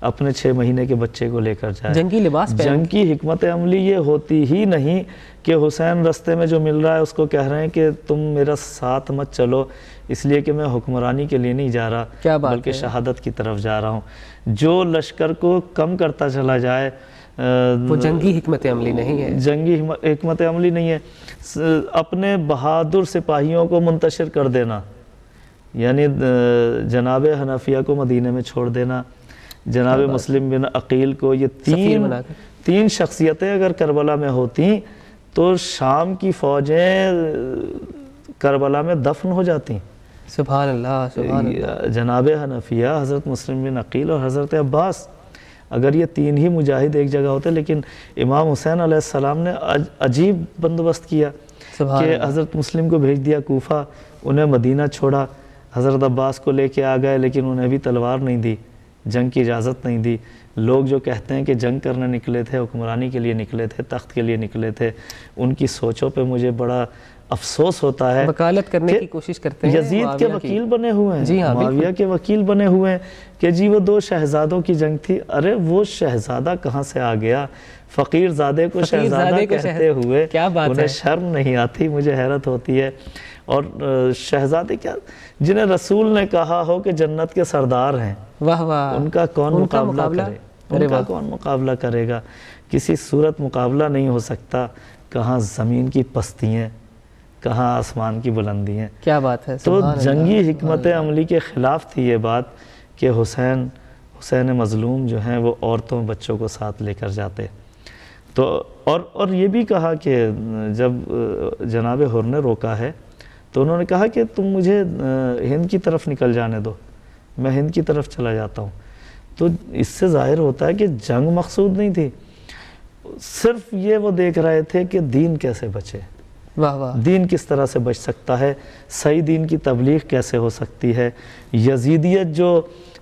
اپنے 6 مہینے کے بچے کو لے کر جائے. جنگی لباس پہن. جنگ کی حکمت عملی یہ ہوتی ہی نہیں کہ حسین رستے میں جو مل رہا ہے اس کو کہہ رہے ہیں کہ تم میرا ساتھ مت چلو, اس لیے کہ میں حکمرانی کے لیے نہیں جا رہا بلکہ شہادت کی طرف جا رہا ہوں. جو لشکر کو کم کرتا چلا جائے وہ جنگی حکمت عملی نہیں ہے. جنگی حکمت عملی نہیں ہے. اپنے بہادر سپاہیوں کو منتشر کر دینا, یعنی جناب حنفیہ کو مدینے میں چھوڑ دینا, جناب مسلم بن عقیل کو, یہ تین شخصیتیں اگر کربلا میں ہوتی تو شام کی فوجیں کربلا میں دفن ہو جاتی. سبحان اللہ, سبحان اللہ. جناب حنفیہ, حضرت مسلم بن عقیل اور حضرت عباس, اگر یہ 3 ہی مجاہد ایک جگہ ہوتے, لیکن امام حسین علیہ السلام نے عجیب بندوبست کیا کہ حضرت مسلم کو بھیج دیا کوفہ, انہیں مدینہ چھوڑا, حضرت عباس کو لے کے آ گئے لیکن انہیں بھی تلوار نہیں دی, جنگ کی اجازت نہیں دی. لوگ جو کہتے ہیں کہ جنگ کرنے نکلے تھے, حکمرانی کے لیے نکلے تھے, تخت کے لیے نکلے تھے, ان کی سوچوں پہ مجھے بڑا افسوس ہوتا ہے. وکالت کرنے کی کوشش کرتے ہیں, یزید کے وکیل بنے ہوئے ہیں, جی ہاں, معاویہ کے وکیل بنے ہوئے ہیں کہ جی وہ 2 شہزادوں کی جنگ تھی. ارے وہ شہزادہ کہاں سے آ گیا؟ فقیر زادے کو شہزادہ کہتے ہوئے انہیں شرم نہیں آتی. مجھے حیرت ہوتی ہے. اور شہزادے کیا جنہیں رسول نے کہا ہو کہ جنت کے سردار ہیں, واہ واہ, ان کا کون مقابلہ کرے؟ ان کا کون مقابلہ کرے گا؟ کسی صورت مقابلہ نہیں ہو سکتا. کہاں زمین کی پستیاں, کہاں آسمان کی بلندیاں. کیا بات ہے. تو جنگی حکمت عملی کے خلاف تھی یہ بات کہ حسین مظلوم جو ہیں وہ عورتوں بچوں کو ساتھ لے کر جاتے. تو اور یہ بھی کہا کہ جب جناب حر نے روکا ہے تو انہوں نے کہا کہ تم مجھے ہند کی طرف نکل جانے دو، میں ہند کی طرف چلا جاتا ہوں. تو اس سے ظاہر ہوتا ہے کہ جنگ مقصود نہیں تھی، صرف یہ وہ دیکھ رہے تھے کہ دین کیسے بچے، واہ واہ، دین کس طرح سے بچ سکتا ہے، صحیح دین کی تبلیغ کیسے ہو سکتی ہے. یزیدیت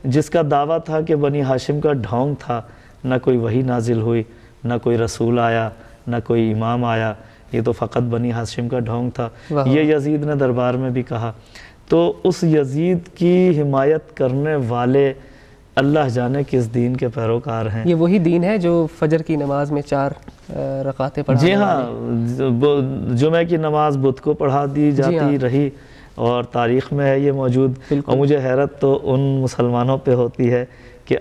جس کا دعویٰ تھا کہ بنی ہاشم کا ڈھونگ تھا، نہ کوئی وحی نازل ہوئی، نہ کوئی رسول آیا، نہ کوئی امام آیا، یہ تو فقط بنی ہاشم کا ڈھونگ تھا. یہ یزید نے دربار میں بھی کہا. تو اس یزید کی حمایت کرنے والے اللہ جانے کس دین کے پیروکار ہیں. یہ وہی دین ہے جو فجر کی نماز میں 4 رکعتیں پڑھا. جی ہاں، جمعہ کی نماز بدھ کو پڑھا دی جاتی رہی اور تاریخ میں ہے یہ موجود. اور مجھے حیرت تو ان مسلمانوں پہ ہوتی ہے کہ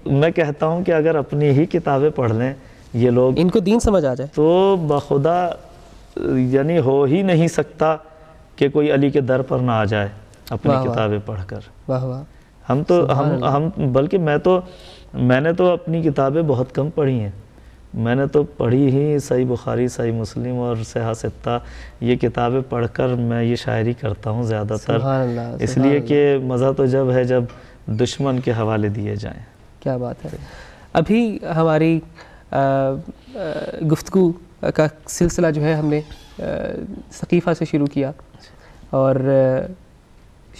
میں کہتا ہوں کہ اگر اپنی ہی کتابیں پڑھ لیں یہ لوگ، ان کو دین سمجھ آ جائے، تو بخدا یعنی ہو ہی نہیں سکتا کہ کوئی علی کے در پر نہ آ جائے اپنی کتابیں پڑھ کر. واہ واہ. ہم بلکہ میں نے تو اپنی کتابیں بہت کم پڑھی ہیں. میں نے تو پڑھی ہی صحیح بخاری، صحیح مسلم اور صحیح ستہ. یہ کتابیں پڑھ کر میں یہ شاعری کرتا ہوں زیادہ تر، اس لیے کہ مزہ تو جب ہے جب دشمن کے حوالے دیے جائیں. کیا بات ہے. ابھی ہماری گفتگو کا سلسلہ جو ہے ہم نے ثقیفہ سے شروع کیا اور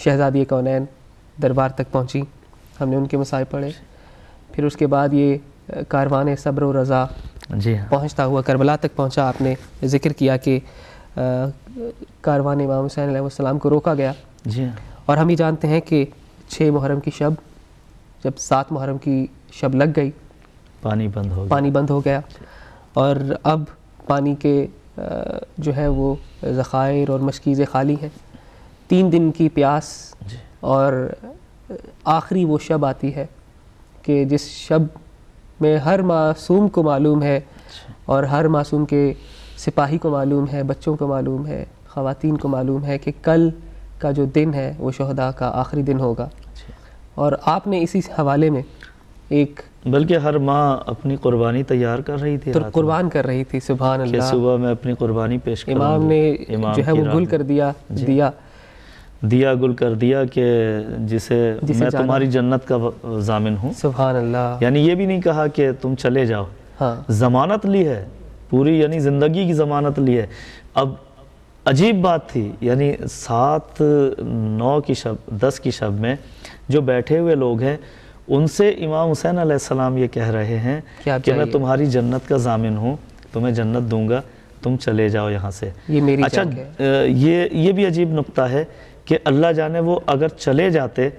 شہزادی کونین دربار تک پہنچی، ہم نے ان کے مسائل پڑھے. پھر اس کے بعد یہ کاروان صبر و رضا پہنچتا ہوا کربلا تک پہنچا. آپ نے ذکر کیا کہ کاروان امام حسین علیہ السلام کو روکا گیا. اور ہم یہ جانتے ہیں کہ 6 محرم کی شب، جب 7 محرم کی شب لگ گئی، پانی بند ہو گیا اور اب پانی کے جو ہے وہ ذخائر اور مشکیزیں خالی ہیں. 3 دن کی پیاس اور آخری وہ شب آتی ہے کہ جس شب میں ہر معصوم کو معلوم ہے اور ہر معصوم کے سپاہی کو معلوم ہے، بچوں کو معلوم ہے، خواتین کو معلوم ہے کہ کل کا جو دن ہے وہ شہداء کا آخری دن ہوگا. اور آپ نے اسی حوالے میں ایک، بلکہ ہر ماں اپنی قربانی تیار کر رہی تھی، قربان کر رہی تھی. سبحان اللہ. کہ صبح میں اپنی قربانی پیش کروں. امام نے جو ہے وہ گل کر دیا گل کر دیا کہ جسے میں تمہاری جنت کا ضامن ہوں. سبحان اللہ. یعنی یہ بھی نہیں کہا کہ تم چلے جاؤ، ضمانت لی ہے پوری، یعنی زندگی کی ضمانت لی ہے. اب عجیب بات تھی، یعنی 7 9 کی شب 10 کی شب میں جو بیٹھے ہوئے لوگ ہیں ان سے امام حسین علیہ السلام یہ کہہ رہے ہیں کہ میں تمہاری جنت کا ضامن ہوں، تمہیں جنت دوں گا، تم چلے جاؤ یہاں سے. اچھا، یہ بھی عجیب نقطہ ہے کہ اللہ جانے وہ اگر چلے جاتے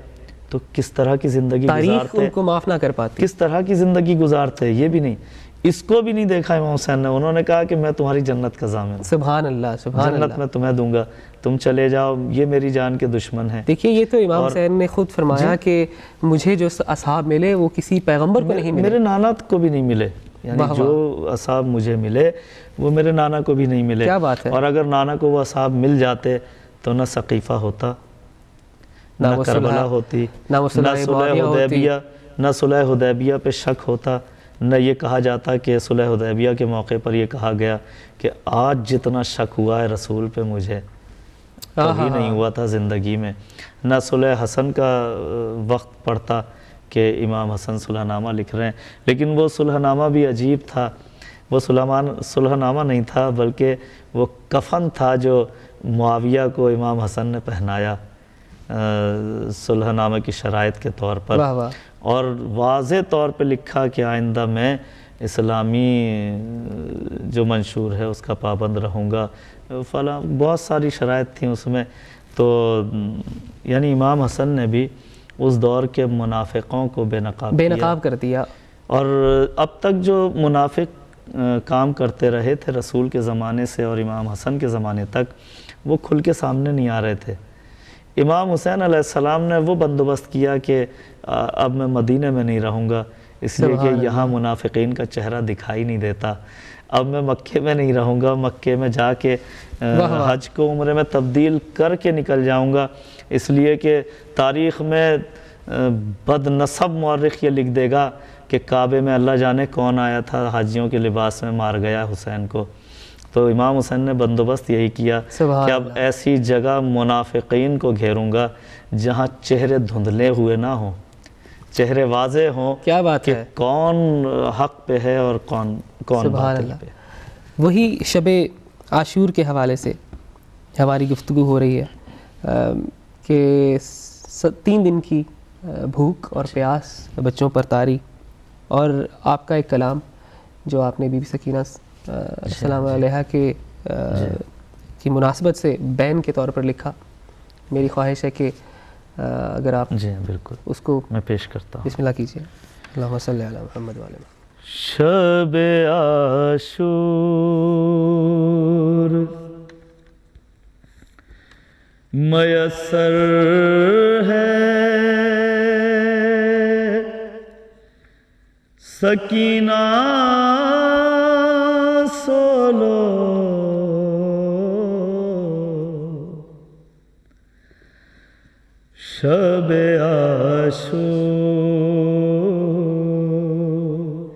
تو کس طرح کی زندگی گزارتے، تاریخ ان کو معاف نہ کر پاتی، کس طرح کی زندگی گزارتے. یہ بھی نہیں، اس کو بھی نہیں دیکھا امام حسین نے. انہوں نے کہا کہ میں تمہاری جنت کا ضامن ہوں، سبحان اللہ، سبحان اللہ، جنت میں تمہیں دوں گا، تم چلے جاؤ، یہ میری جان کے دشمن ہیں. دیکھیے یہ تو امام حسین نے خود فرمایا کہ مجھے جو اصحاب ملے وہ کسی پیغمبر کو نہیں ملے، میرے نانا کو بھی نہیں ملے. یعنی جو اصحاب مجھے ملے وہ میرے نانا کو بھی نہیں ملے. کیا بات ہے. اور اگر نانا کو وہ اصحاب مل جاتے تو نہ ثقیفہ ہوتا، نہ کربلا ہوتی، نہ صلح حدیبیہ پہ شک ہوتا، نہ یہ کہا جاتا کہ صلح حدیبیہ کے موقع پر یہ کہا گیا کہ آج جتنا شک ہوا ہے رسول پہ مجھے کبھی نہیں ہوا تھا زندگی میں. نہ صلح حسن کا وقت پڑتا کہ امام حسن صلح نامہ لکھ رہے ہیں. لیکن وہ صلح نامہ بھی عجیب تھا. وہ صلح نامہ نہیں تھا بلکہ وہ کفن تھا جو معاویہ کو امام حسن نے پہنایا صلح نامہ کی شرائط کے طور پر، اور واضح طور پہ لکھا کہ آئندہ میں اسلامی جو منشور ہے اس کا پابند رہوں گا. فلاں بہت ساری شرائط تھیں اس میں. تو یعنی امام حسن نے بھی اس دور کے منافقوں کو بے نقاب کر دیا. اور اب تک جو منافق کام کرتے رہے تھے رسول کے زمانے سے اور امام حسن کے زمانے تک، وہ کھل کے سامنے نہیں آ رہے تھے. امام حسین علیہ السلام نے وہ بندوبست کیا کہ اب میں مدینہ میں نہیں رہوں گا، اس لیے کہ یہاں منافقین کا چہرہ دکھائی نہیں دیتا. اب میں مکے میں نہیں رہوں گا، مکے میں جا کے حج کو عمرے میں تبدیل کر کے نکل جاؤں گا، اس لیے کہ تاریخ میں بد نسب مورخ یہ لکھ دے گا کہ کعبے میں اللہ جانے کون آیا تھا حاجیوں کے لباس میں مار گیا حسین کو. تو امام حسین نے بندوبست یہی کیا کہ اب ایسی جگہ منافقین کو گھیروں گا جہاں چہرے دھندلے ہوئے نہ ہوں, چہرے واضح ہوں. کیا بات کہ ہے, کون حق پہ ہے اور کون باطل پہ. وہی شب عاشور کے حوالے سے ہماری گفتگو ہو رہی ہے کہ 3 دن کی بھوک اور پیاس بچوں پر طاری, اور آپ کا ایک کلام جو آپ نے بی بی سکینہ السلام علیہا کے کی مناسبت سے بین کے طور پر لکھا. میری خواہش ہے کہ اگر آپ جی بالکل اس کو میں پیش کرتا ہوں. بسم اللہ کیجیے. اللہم صلی علی محمد وعلی محمد. شب عاشور میسر ہے سکینہ سولو شب عاشور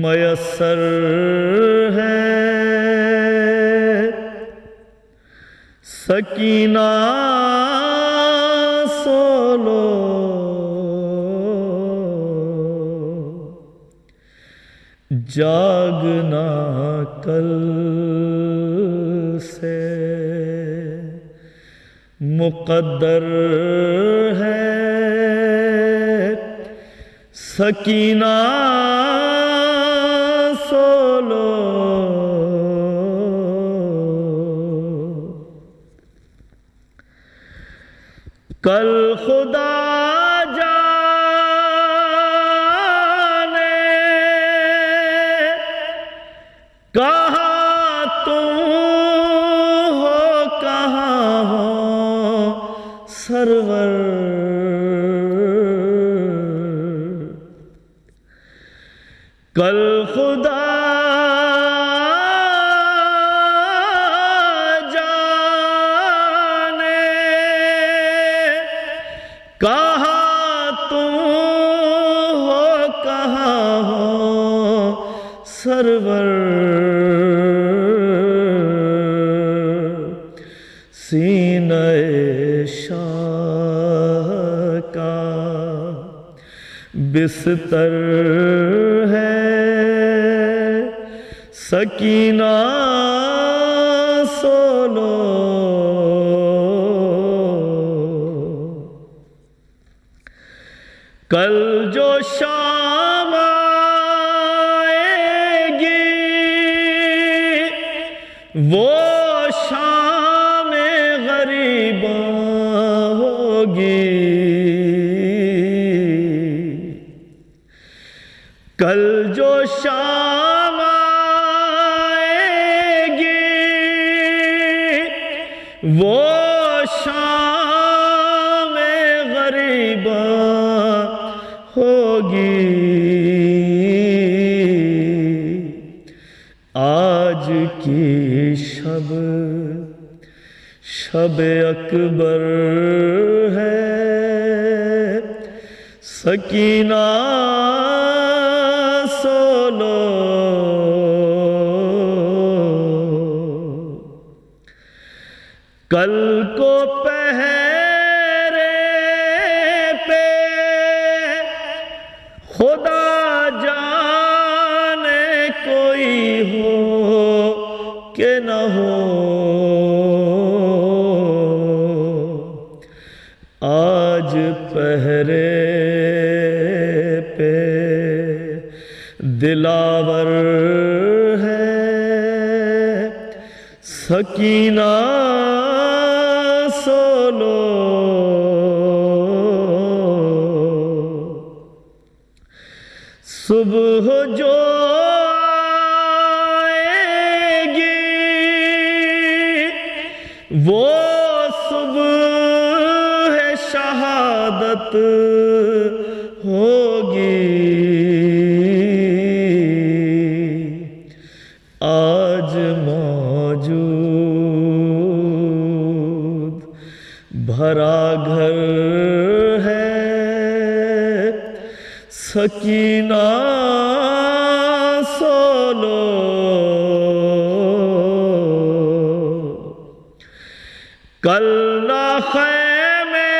میسر ہے سکینہ سولو جاگنا کل سے مقدر ہے سکینہ سولو کل خدا کہاں تم ہو کہاں ہو سرور کل خدا جانے کہاں تم ہو کہاں ہو سرور سینہ شاہ کا بستر ہے سکینہ سولو کل جو شام آئے گی وہ شام غریباں ہوگی کل جو شام آئے گی وہ شام غریباں ہوگی آج کی شب اکبر ہے سکینہ سولو کل کو پہرے پہ خدا جانے کوئی ہو کہ نہ ہو آج پہرے پہ دلاور ہے سکینہ سولو صبح جو آئے گی وہ صبح شہادت ہوگی آج موجود بھرا گھر سکینہ سولو کل نہ خیمے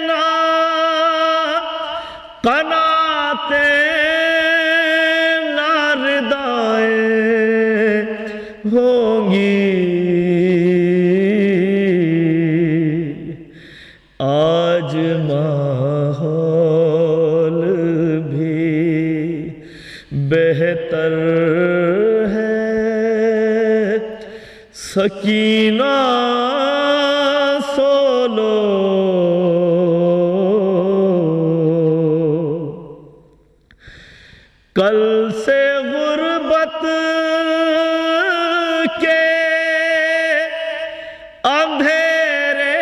نہ قناتیں نہ ردائیں ہوں گی آج ماحول بھی بہتر ہے سکینہ سولو کل سے غربت کے اندھیرے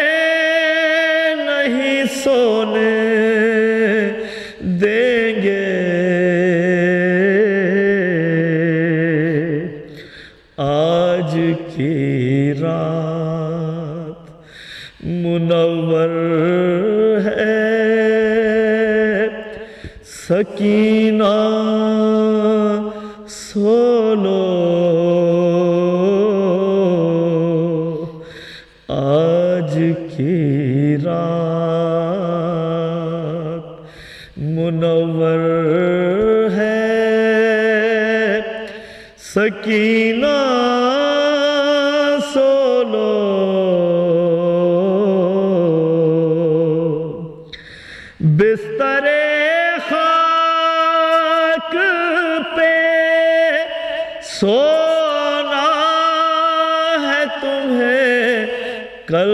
نہیں سونے دیں گے آج کی رات منور ہے سکینہ سولو آج کی رات منور ہے سکینہ سولو بستر خاک پہ سونا ہے تمہیں کل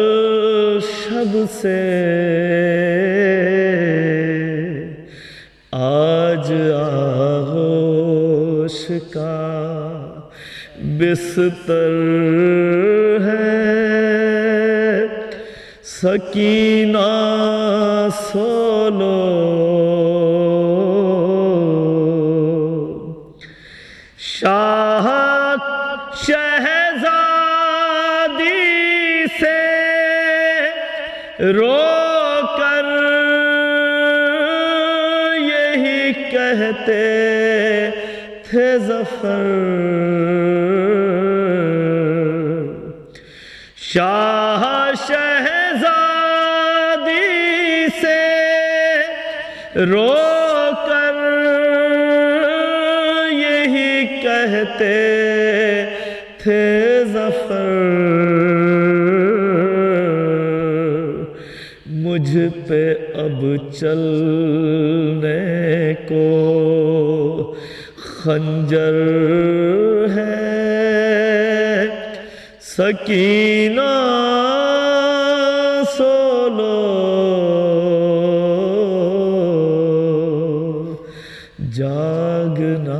شب سے آج آغوش کا بستر ہے سکینہ سولو شاہ شہزادی سے رو کر یہی کہتے تھے ظفر شاہ شہزادی سے رو کر یہی کہتے تھے ظفر مجھ پہ اب چلنے کو خنجر ہے سکینہ سولو جاگنا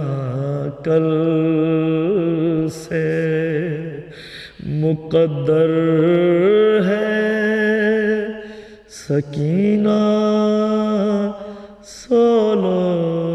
کل سے مقدر ہے سکینہ سولو